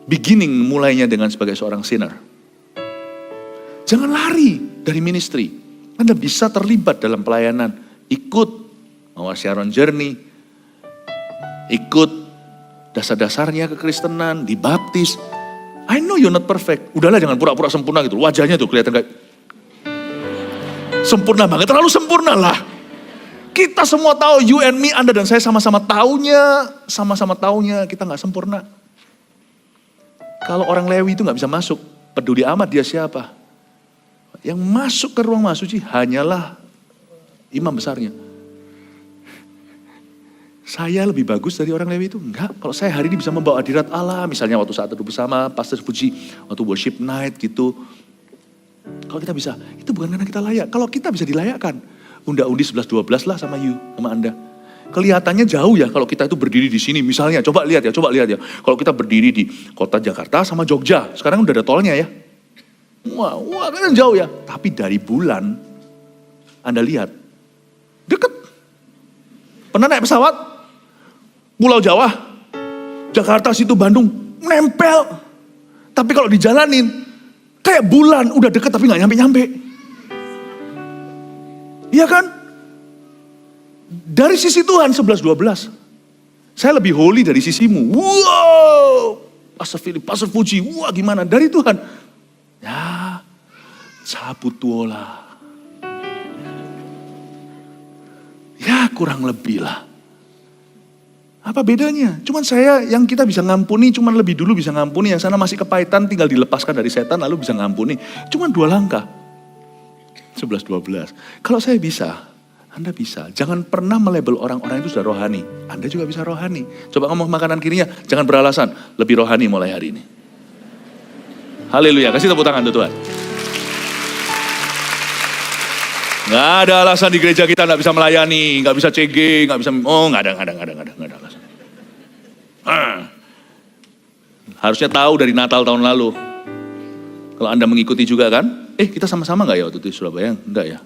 Beginning mulainya dengan sebagai seorang sinner. Jangan lari dari ministry. Anda bisa terlibat dalam pelayanan. Ikut Mawar Sharon Journey. Ikut dasar-dasarnya kekristenan, dibaptis. I know you're not perfect. Udahlah jangan pura-pura sempurna gitu. Wajahnya tuh kelihatan kayak sempurna banget. Terlalu sempurna lah. Kita semua tahu, you and me, Anda dan saya sama-sama taunya kita gak sempurna. Kalau orang Lewi itu gak bisa masuk, peduli amat dia siapa. Yang masuk ke ruang suci hanyalah imam besarnya. Saya lebih bagus dari orang Lewi itu? Enggak, kalau saya hari ini bisa membawa hadirat Allah, misalnya waktu saat teduh bersama, Pastor Puji, waktu worship night gitu. Kalau kita bisa, itu bukan karena kita layak. Kalau kita bisa dilayakkan, undi 11-12 lah sama Anda. Kelihatannya jauh ya kalau kita itu berdiri di sini. Misalnya, coba lihat ya. Kalau kita berdiri di kota Jakarta sama Jogja, sekarang udah ada tolnya ya. Wah kan jauh ya. Tapi dari bulan, Anda lihat, deket. Pernah naik pesawat? Pulau Jawa, Jakarta, situ Bandung, nempel. Tapi kalau dijalanin, kayak bulan, udah deket tapi gak nyampe-nyampe. Iya kan? Dari sisi Tuhan 11-12. Saya lebih holy dari sisimu. Wow, Pastor Philip, Pastor Puji, wah gimana? Dari Tuhan. Ya, cabut tuola. Ya kurang lebih lah. Apa bedanya? Cuman saya yang kita bisa ngampuni, cuman lebih dulu bisa ngampuni. Yang sana masih kepahitan, tinggal dilepaskan dari setan lalu bisa ngampuni. Cuman 2 langkah. 11-12. Kalau saya bisa, Anda bisa. Jangan pernah melabel orang-orang itu sudah rohani. Anda juga bisa rohani. Coba ngomong makanan kirinya, jangan beralasan. Lebih rohani mulai hari ini. Haleluya, kasih tepuk tangan untuk Tuhan. Nggak ada alasan di gereja kita nggak bisa melayani, nggak bisa CG, nggak bisa, nggak ada alasan. Harusnya tahu dari Natal tahun lalu. Kalau Anda mengikuti juga kan, kita sama-sama nggak ya waktu itu di Surabaya? Enggak ya.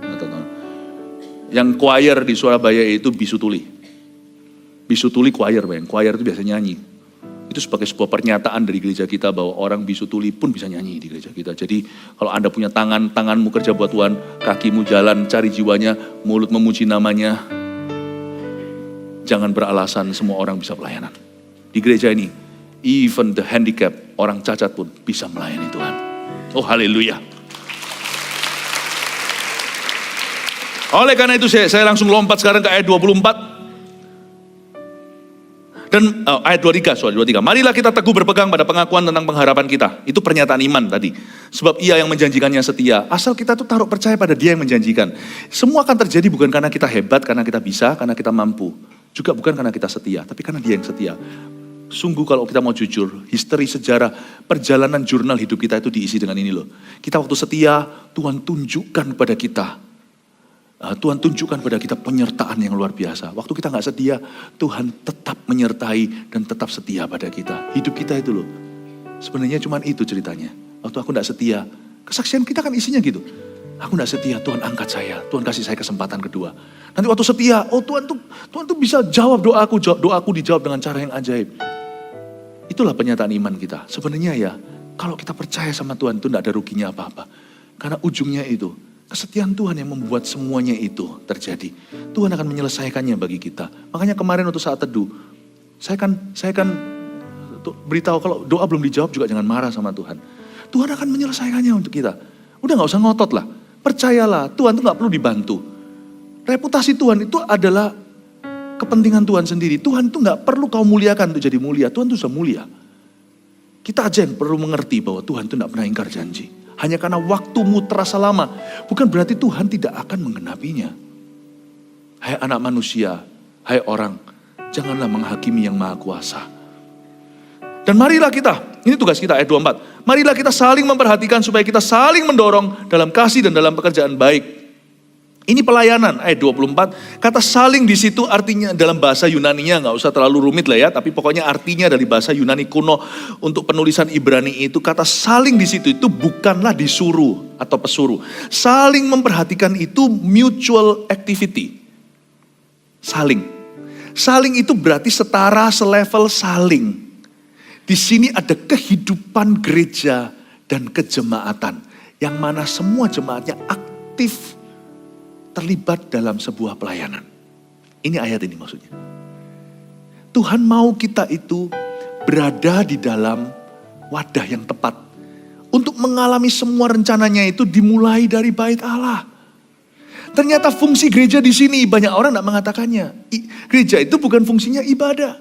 Natal tahun. Yang choir di Surabaya itu bisu tuli. Bisu tuli choir, Bang. Choir itu biasa nyanyi. Itu sebagai sebuah pernyataan dari gereja kita bahwa orang bisu tuli pun bisa nyanyi di gereja kita. Jadi kalau Anda punya tanganmu kerja buat Tuhan, kakimu jalan cari jiwanya, mulut memuji namanya, jangan beralasan semua orang bisa pelayanan. Di gereja ini, even the handicap, orang cacat pun bisa melayani Tuhan. Oh haleluya. Oleh karena itu saya langsung lompat sekarang ke ayat 24. Dan ayat 23. Marilah kita teguh berpegang pada pengakuan tentang pengharapan kita. Itu pernyataan iman tadi. Sebab ia yang menjanjikannya setia. Asal kita tuh taruh percaya pada dia yang menjanjikan. Semua akan terjadi bukan karena kita hebat, karena kita bisa, karena kita mampu. Juga bukan karena kita setia, tapi karena dia yang setia. Sungguh kalau kita mau jujur, history sejarah, perjalanan jurnal hidup kita itu diisi dengan ini loh. Kita waktu setia, Tuhan tunjukkan pada kita. Tuhan tunjukkan pada kita penyertaan yang luar biasa. Waktu kita gak setia, Tuhan tetap menyertai dan tetap setia pada kita. Hidup kita itu loh. Sebenarnya cuma itu ceritanya. Waktu aku gak setia, kesaksian kita kan isinya gitu. Aku gak setia, Tuhan angkat saya. Tuhan kasih saya kesempatan kedua. Nanti waktu setia, Tuhan tuh bisa jawab doaku dijawab dengan cara yang ajaib. Itulah pernyataan iman kita. Sebenarnya ya, kalau kita percaya sama Tuhan itu gak ada ruginya apa-apa. Karena ujungnya itu, kesetiaan Tuhan yang membuat semuanya itu terjadi. Tuhan akan menyelesaikannya bagi kita. Makanya kemarin waktu saat teduh, saya kan beritahu kalau doa belum dijawab juga jangan marah sama Tuhan. Tuhan akan menyelesaikannya untuk kita. Udah gak usah ngotot lah. Percayalah, Tuhan tuh gak perlu dibantu. Reputasi Tuhan itu adalah kepentingan Tuhan sendiri. Tuhan tuh gak perlu kau muliakan untuk jadi mulia. Tuhan tuh sudah mulia. Kita aja yang perlu mengerti bahwa Tuhan tuh gak pernah ingkar janji. Hanya karena waktumu terasa lama, bukan berarti Tuhan tidak akan menggenapinya. Hai anak manusia, hai orang, janganlah menghakimi yang maha kuasa. Dan marilah kita, ini tugas kita ayat 24. Marilah kita saling memperhatikan supaya kita saling mendorong dalam kasih dan dalam pekerjaan baik. Ini pelayanan ayat 24. Kata saling di situ artinya dalam bahasa Yunaninya nggak usah terlalu rumit lah ya, tapi pokoknya artinya dari bahasa Yunani kuno untuk penulisan Ibrani itu kata saling di situ itu bukanlah disuruh atau pesuruh. Saling memperhatikan itu mutual activity. Saling. Saling itu berarti setara, selevel, saling. Di sini ada kehidupan gereja dan kejemaatan yang mana semua jemaatnya aktif terlibat dalam sebuah pelayanan. Ini ayat ini maksudnya. Tuhan mau kita itu berada di dalam wadah yang tepat. Untuk mengalami semua rencananya itu dimulai dari bait Allah. Ternyata fungsi gereja di sini banyak orang tidak mengatakannya. Gereja itu bukan fungsinya ibadah.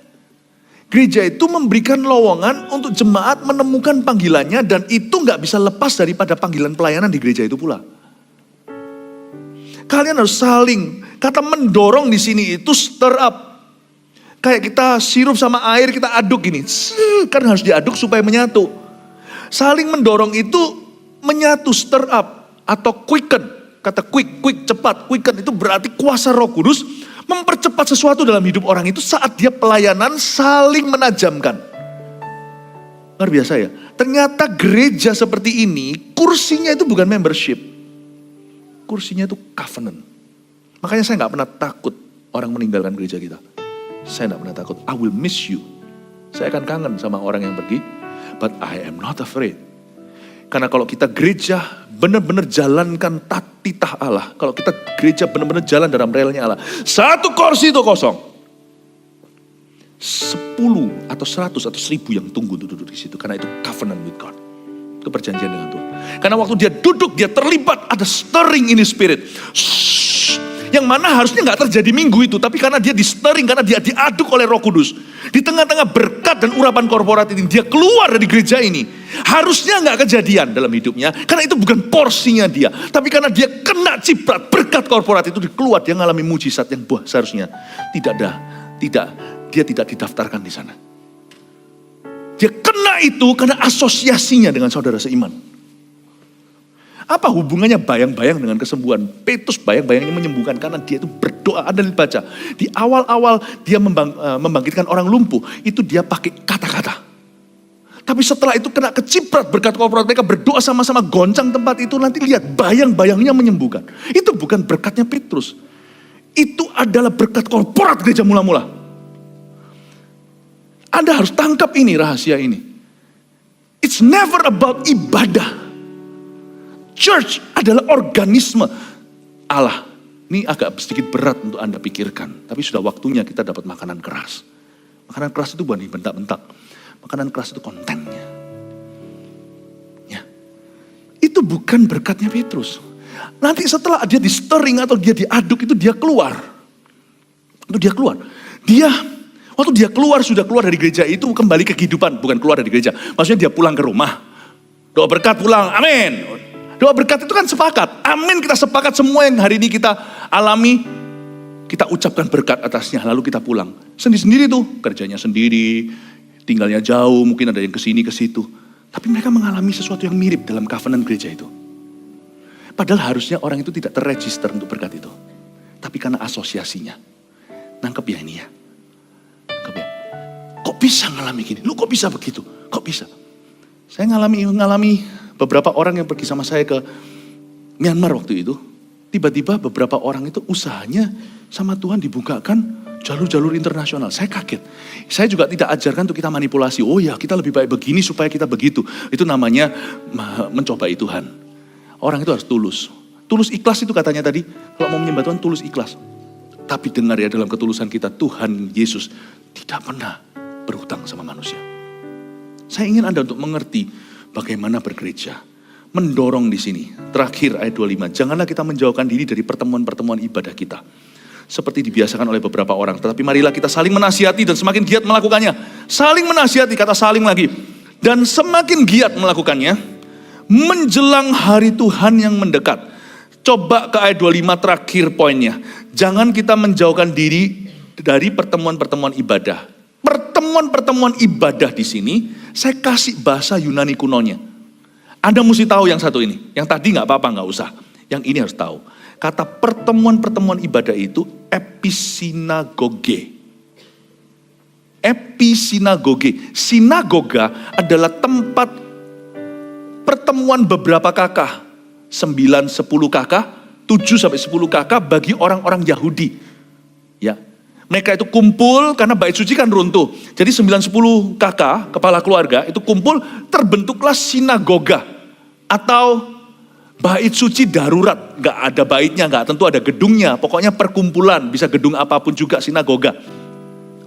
Gereja itu memberikan lowongan untuk jemaat menemukan panggilannya dan itu nggak bisa lepas daripada panggilan pelayanan di gereja itu pula. Kalian harus saling. Kata mendorong di sini itu stir up. Kayak kita sirup sama air kita aduk gini. Kan harus diaduk supaya menyatu. Saling mendorong itu menyatu, stir up atau quicken. Kata quick, cepat. Quicken itu berarti kuasa Roh Kudus mempercepat sesuatu dalam hidup orang itu saat dia pelayanan saling menajamkan. Luar biasa ya. Ternyata gereja seperti ini kursinya itu bukan membership. Kursinya itu covenant. Makanya saya gak pernah takut orang meninggalkan gereja kita. Saya gak pernah takut. I will miss you. Saya akan kangen sama orang yang pergi. But I am not afraid. Karena kalau kita gereja benar-benar jalankan titah Allah. Kalau kita gereja benar-benar jalan dalam relnya Allah. Satu kursi itu kosong. 10 atau 100 atau 1000 yang tunggu duduk di situ. Karena itu covenant with God. Itu perjanjian dengan Tuhan. Karena waktu dia duduk, dia terlibat, ada stirring in the spirit. Yang mana harusnya gak terjadi minggu itu, tapi karena dia di stirring, karena dia diaduk oleh Roh Kudus. Di tengah-tengah berkat dan urapan korporat ini, dia keluar dari gereja ini. Harusnya gak kejadian dalam hidupnya, karena itu bukan porsinya dia. Tapi karena dia kena ciprat berkat korporat itu, dia keluar, dia mengalami mujizat yang seharusnya dia tidak didaftarkan di sana. Dia kena itu karena asosiasinya dengan saudara seiman. Apa hubungannya bayang-bayang dengan kesembuhan? Petrus bayang-bayangnya menyembuhkan karena dia itu berdoa. Anda baca, di awal-awal dia membangkitkan orang lumpuh, itu dia pakai kata-kata. Tapi setelah itu kena keciprat berkat korporat, mereka berdoa sama-sama goncang tempat itu, nanti lihat bayang-bayangnya menyembuhkan. Itu bukan berkatnya Petrus. Itu adalah berkat korporat gereja mula-mula. Anda harus tangkap ini, rahasia ini. It's never about ibadah. Church adalah organisme Allah. Ini agak sedikit berat untuk Anda pikirkan. Tapi sudah waktunya kita dapat makanan keras. Makanan keras itu bukan dibentak-bentak. Makanan keras itu kontennya. Ya. Itu bukan berkatnya Petrus. Nanti setelah dia di stirring atau dia diaduk itu dia keluar. Itu dia keluar. Waktu dia keluar, sudah keluar dari gereja itu kembali ke kehidupan. Bukan keluar dari gereja. Maksudnya dia pulang ke rumah. Doa berkat pulang. Amin. Doa berkat itu kan sepakat. Amin, kita sepakat semua yang hari ini kita alami. Kita ucapkan berkat atasnya, lalu kita pulang. Sendiri-sendiri tuh, kerjanya sendiri, tinggalnya jauh, mungkin ada yang kesini, ke situ. Tapi mereka mengalami sesuatu yang mirip dalam covenant gereja itu. Padahal harusnya orang itu tidak terregister untuk berkat itu. Tapi karena asosiasinya. Nangkep ya ini ya. Nangkep ya. Kok bisa ngalami gini? Lu kok bisa begitu? Kok bisa? Saya ngalami beberapa orang yang pergi sama saya ke Myanmar waktu itu. Tiba-tiba beberapa orang itu usahanya sama Tuhan dibukakan jalur-jalur internasional. Saya kaget. Saya juga tidak ajarkan untuk kita manipulasi. Oh ya, kita lebih baik begini supaya kita begitu. Itu namanya mencobai Tuhan. Orang itu harus tulus. Tulus ikhlas itu katanya tadi. Kalau mau menyembah Tuhan, tulus ikhlas. Tapi dengar ya, dalam ketulusan kita, Tuhan Yesus tidak pernah berhutang sama manusia. Saya ingin Anda untuk mengerti bagaimana bergereja. Mendorong di sini. Terakhir ayat 25. Janganlah kita menjauhkan diri dari pertemuan-pertemuan ibadah kita. Seperti dibiasakan oleh beberapa orang. Tetapi marilah kita saling menasihati dan semakin giat melakukannya. Saling menasihati, kata saling lagi. Dan semakin giat melakukannya. Menjelang hari Tuhan yang mendekat. Coba ke ayat 25 terakhir poinnya. Jangan kita menjauhkan diri dari pertemuan-pertemuan ibadah. Pertemuan-pertemuan ibadah di sini, saya kasih bahasa Yunani kunonya. Anda mesti tahu yang satu ini. Yang tadi nggak apa-apa, nggak usah. Yang ini harus tahu. Kata pertemuan-pertemuan ibadah itu episinagoge. Episinagoge. Sinagoga adalah tempat pertemuan beberapa kakak. 9-10 kakak, 7-10 kakak bagi orang-orang Yahudi. Ya. Mereka itu kumpul karena bait suci kan runtuh. Jadi 9-10 kakak, kepala keluarga itu kumpul, terbentuklah sinagoga. Atau bait suci darurat. Gak ada baitnya, gak tentu ada gedungnya. Pokoknya perkumpulan, bisa gedung apapun juga sinagoga.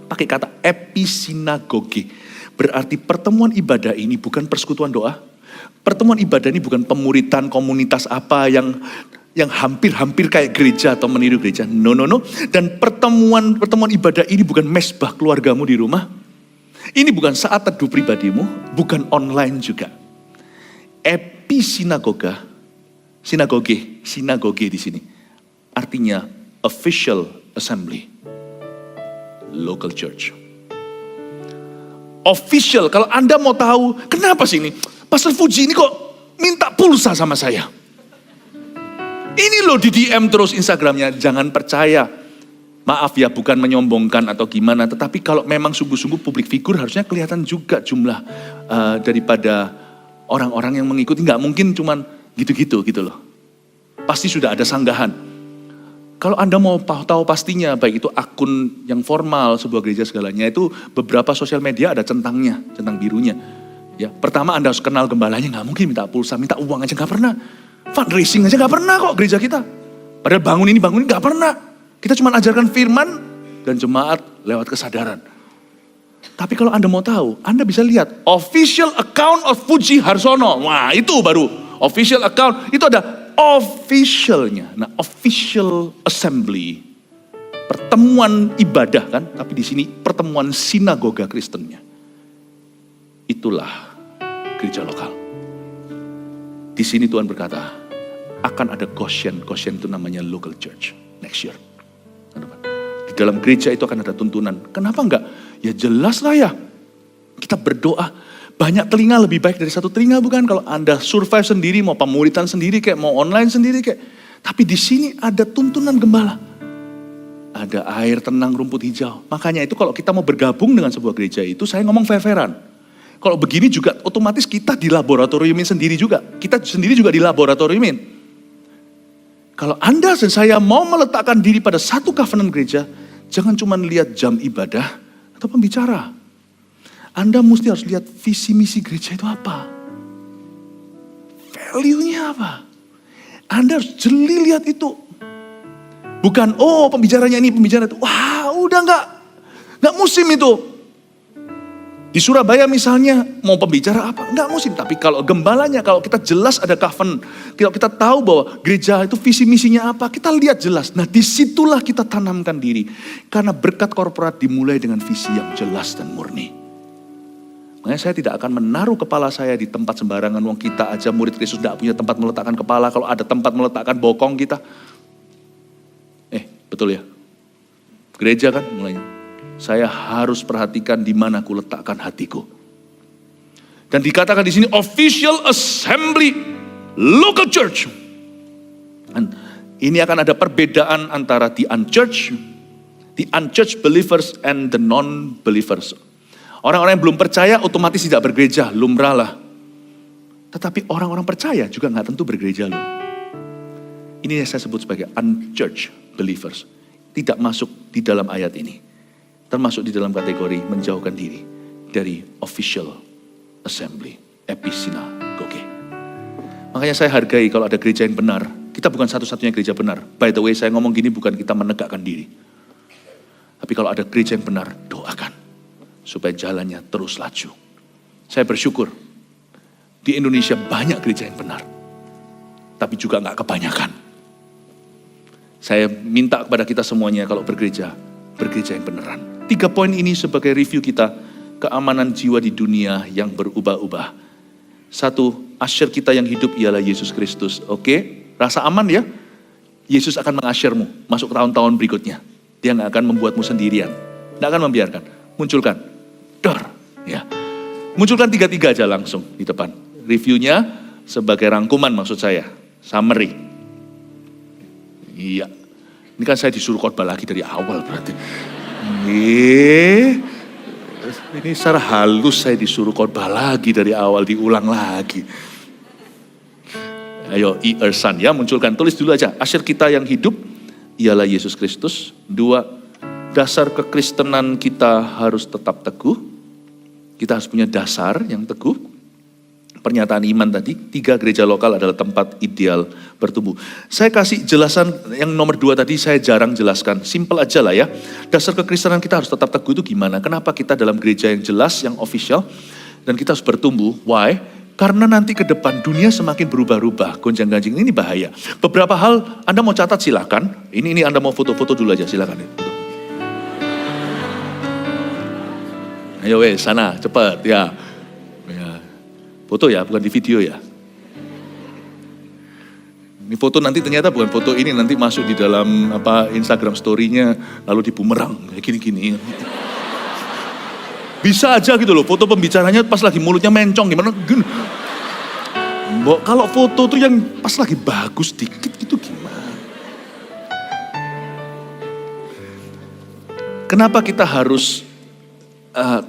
Pakai kata episinagoge. Berarti pertemuan ibadah ini bukan persekutuan doa. Pertemuan ibadah ini bukan pemuritan komunitas apa yang hampir-hampir kayak gereja atau meniru gereja. No. Dan pertemuan ibadah ini bukan mesbah keluargamu di rumah. Ini bukan saat teduh pribadimu, bukan online juga. Episinagoga, sinagoge di sini. Artinya official assembly. Local church. Official, kalau Anda mau tahu, kenapa sih ini? Pastor Fuji ini kok minta pulsa sama saya? Ini loh di DM terus Instagramnya, jangan percaya. Maaf ya, bukan menyombongkan atau gimana, tetapi kalau memang sungguh-sungguh publik figur harusnya kelihatan juga jumlah daripada orang-orang yang mengikuti. Nggak mungkin cuman gitu-gitu gitu loh. Pasti sudah ada sanggahan. Kalau Anda mau tahu pastinya, baik itu akun yang formal, sebuah gereja segalanya, itu beberapa sosial media ada centangnya, centang birunya. Ya, pertama Anda harus kenal gembalanya, nggak mungkin minta pulsa, minta uang aja nggak pernah. Fundraising aja nggak pernah kok gereja kita. Padahal bangun ini nggak pernah. Kita cuma ajarkan firman dan jemaat lewat kesadaran. Tapi kalau Anda mau tahu, Anda bisa lihat official account of Fuji Harsono. Wah, itu baru official account. Itu ada officialnya. Nah, official assembly. Pertemuan ibadah kan, tapi di sini pertemuan sinagoga Kristennya. Itulah gereja lokal. Di sini Tuhan berkata, akan ada Goshen. Goshen itu namanya local church. Next year. Di dalam gereja itu akan ada tuntunan. Kenapa enggak? Ya jelas lah ya. Kita berdoa. Banyak telinga lebih baik dari satu telinga, bukan? Kalau Anda survive sendiri, mau pemuritan sendiri kayak, mau online sendiri kayak. Tapi di sini ada tuntunan gembala. Ada air tenang, rumput hijau. Makanya itu kalau kita mau bergabung dengan sebuah gereja itu, saya ngomong fair-fairan. Kalau begini juga otomatis kita di laboratoriumin sendiri juga. Kita sendiri juga di laboratoriumin. Kalau Anda dan saya mau meletakkan diri pada satu covenant gereja, jangan cuma lihat jam ibadah atau pembicara. Anda mesti harus lihat visi misi gereja itu apa. Value-nya apa. Anda harus jeli lihat itu. Bukan, oh pembicaranya ini, pembicara itu. Wah udah enggak musim itu. Di Surabaya misalnya mau pembicara apa, enggak musim. Tapi kalau gembalanya, kalau kita jelas ada covenant, kalau kita tahu bahwa gereja itu visi misinya apa, kita lihat jelas. Nah disitulah kita tanamkan diri. Karena berkat korporat dimulai dengan visi yang jelas dan murni. Makanya saya tidak akan menaruh kepala saya di tempat sembarangan. Wong kita aja murid Kristus tidak punya tempat meletakkan kepala. Kalau ada tempat meletakkan bokong kita. Betul ya? Gereja kan mulainya. Saya harus perhatikan di mana aku letakkan hatiku. Dan dikatakan di sini official assembly local church. Dan ini akan ada perbedaan antara the unchurched believers and the non-believers. Orang-orang yang belum percaya otomatis tidak bergereja, lumrah lah. Tetapi orang-orang percaya juga nggak tentu bergereja loh. Ini yang saya sebut sebagai unchurched believers. Tidak masuk di dalam ayat ini. Termasuk di dalam kategori menjauhkan diri dari official assembly, episinagoge. Makanya saya hargai kalau ada gereja yang benar. Kita bukan satu-satunya gereja benar. By the way, saya ngomong gini bukan kita menegakkan diri. Tapi kalau ada gereja yang benar, doakan. Supaya jalannya terus laju. Saya bersyukur. Di Indonesia banyak gereja yang benar. Tapi juga gak kebanyakan. Saya minta kepada kita semuanya kalau bergereja yang beneran. 3 poin ini sebagai review kita, keamanan jiwa di dunia yang berubah-ubah. 1, asyir kita yang hidup ialah Yesus Kristus. Oke, rasa aman ya? Yesus akan mengasyirmu masuk tahun-tahun berikutnya. Dia gak akan membuatmu sendirian. Gak akan membiarkan. Munculkan. Dor. Ya. Munculkan 3 aja langsung di depan. Reviewnya sebagai rangkuman maksud saya. Summary. Iya. Ini kan saya disuruh khotbah lagi dari awal berarti. Ini secara halus saya disuruh khotbah lagi dari awal, diulang lagi. Ayo, Ersan ya, munculkan. Tulis dulu aja. Asyir kita yang hidup ialah Yesus Kristus. 2, dasar kekristenan kita harus tetap teguh. Kita harus punya dasar yang teguh. Pernyataan iman tadi, 3 gereja lokal adalah tempat ideal bertumbuh. Saya kasih jelasan yang nomor 2 tadi saya jarang jelaskan. Simple aja lah ya. Dasar kekristenan kita harus tetap teguh itu gimana? Kenapa kita dalam gereja yang jelas, yang official, dan kita harus bertumbuh? Why? Karena nanti ke depan dunia semakin berubah-ubah, gonjang-ganjing, ini bahaya. Beberapa hal Anda mau catat silakan. Ini Anda mau foto-foto dulu aja silakan. Ayo sana cepat ya. Foto ya, bukan di video ya. Ini foto nanti ternyata bukan foto ini, nanti masuk di dalam Instagram story-nya lalu di bumerang kayak gini-gini. Bisa aja gitu loh, foto pembicaranya pas lagi mulutnya mencong gimana? Kalau foto tuh yang pas lagi bagus dikit gitu gimana? Kenapa kita harus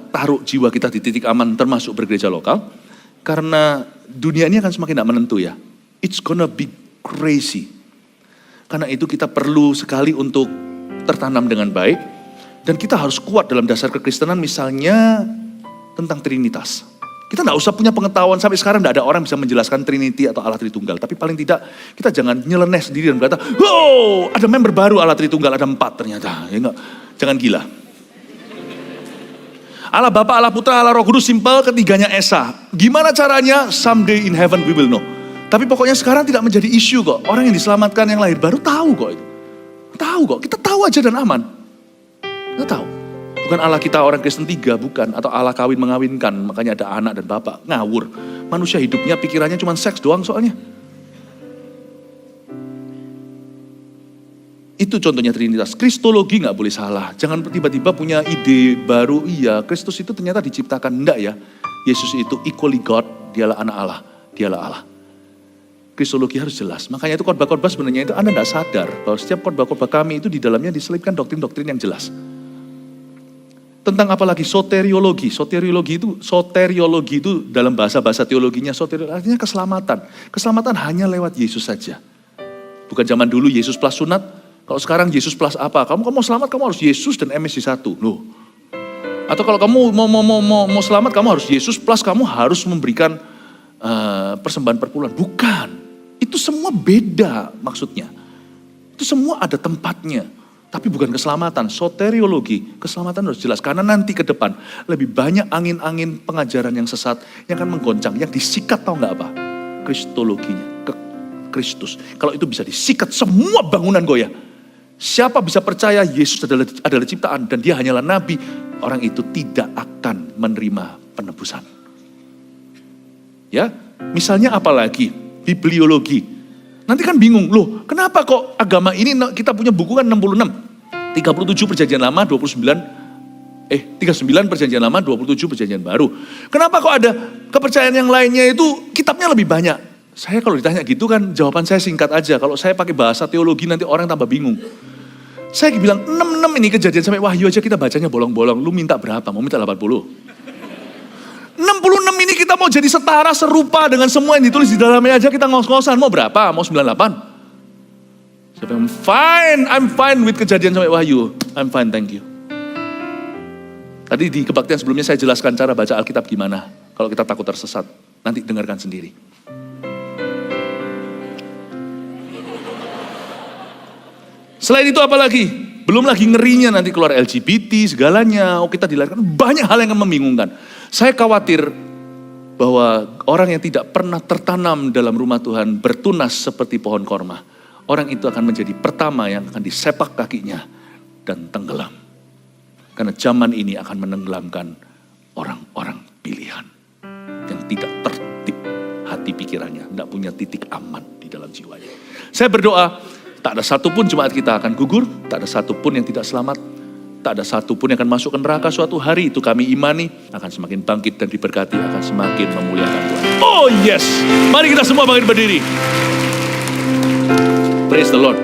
taruh jiwa kita di titik aman termasuk bergereja lokal? Karena dunia ini akan semakin tidak menentu ya. It's gonna be crazy. Karena itu kita perlu sekali untuk tertanam dengan baik. Dan kita harus kuat dalam dasar kekristenan misalnya tentang Trinitas. Kita tidak usah punya pengetahuan, sampai sekarang tidak ada orang bisa menjelaskan Trinity atau Allah Tritunggal. Tapi paling tidak kita jangan nyeleneh sendiri dan berkata, wow ada member baru Allah Tritunggal, ada 4 ternyata. Ya, jangan gila. Allah Bapa, Allah Putra, Allah Roh Kudus, simple, ketiganya Esa. Gimana caranya? Someday in heaven we will know. Tapi pokoknya sekarang tidak menjadi isu kok. Orang yang diselamatkan yang lahir baru tahu kok itu. Tahu kok, kita tahu aja dan aman. Kita tahu. Bukan Allah kita orang Kristen 3, bukan. Atau Allah kawin mengawinkan, makanya ada anak dan bapak. Ngawur. Manusia hidupnya, pikirannya cuma seks doang soalnya. Itu contohnya Trinitas. Kristologi gak boleh salah. Jangan tiba-tiba punya ide baru, iya Kristus itu ternyata diciptakan. Enggak ya. Yesus itu equally God, dialah anak Allah, dialah Allah. Kristologi harus jelas. Makanya itu khotbah-khotbah sebenarnya itu Anda tidak sadar bahwa setiap khotbah-khotbah kami itu di dalamnya diselipkan doktrin-doktrin yang jelas. Tentang apalagi soteriologi. Soteriologi itu dalam bahasa-bahasa teologinya, soteriologi artinya keselamatan. Keselamatan hanya lewat Yesus saja. Bukan zaman dulu Yesus plus sunat. Kalau sekarang Yesus plus apa? Kamu mau selamat, kamu harus Yesus dan MSC 1. Loh. Atau kalau kamu mau selamat, kamu harus Yesus plus kamu harus memberikan persembahan perpuluhan. Bukan. Itu semua beda maksudnya. Itu semua ada tempatnya. Tapi bukan keselamatan. Soteriologi, keselamatan harus jelas. Karena nanti ke depan lebih banyak angin-angin pengajaran yang sesat yang akan menggoncang. Yang disikat tahu nggak apa? Kristologinya, ke Kristus. Kalau itu bisa disikat semua bangunan goyah. Siapa bisa percaya Yesus adalah ciptaan dan dia hanyalah nabi, orang itu tidak akan menerima penebusan. Ya, misalnya apalagi? Bibliologi. Nanti kan bingung, loh kenapa kok agama ini kita punya buku kan 66. 37 perjanjian lama, 39 perjanjian lama, 27 perjanjian baru. Kenapa kok ada kepercayaan yang lainnya itu kitabnya lebih banyak? Saya kalau ditanya gitu kan jawaban saya singkat aja. Kalau saya pakai bahasa teologi nanti orang tambah bingung. Saya bilang 66 ini kejadian sampai Wahyu aja kita bacanya bolong-bolong. Lu minta berapa? Mau minta 80? 66 ini kita mau jadi setara serupa dengan semua yang ditulis di dalamnya aja kita ngos-ngosan. Mau berapa? Mau 98? Saya bilang I'm fine with kejadian sampai Wahyu. I'm fine, thank you. Tadi di kebaktian sebelumnya saya jelaskan cara baca Alkitab gimana. Kalau kita takut tersesat, nanti dengarkan sendiri. Selain itu apa lagi? Belum lagi ngerinya nanti keluar LGBT segalanya. Oh kita dilahirkan, banyak hal yang akan membingungkan. Saya khawatir bahwa orang yang tidak pernah tertanam dalam rumah Tuhan bertunas seperti pohon korma. Orang itu akan menjadi pertama yang akan disepak kakinya dan tenggelam. Karena zaman ini akan menenggelamkan orang-orang pilihan yang tidak tertib hati pikirannya, tidak punya titik aman di dalam jiwanya. Saya berdoa, tak ada satupun jemaat kita akan gugur, tak ada satupun yang tidak selamat. Tak ada satupun yang akan masuk ke neraka suatu hari, itu kami imani, akan semakin bangkit dan diberkati, akan semakin memuliakan Tuhan. Oh yes, mari kita semua bangkit berdiri. Praise the Lord.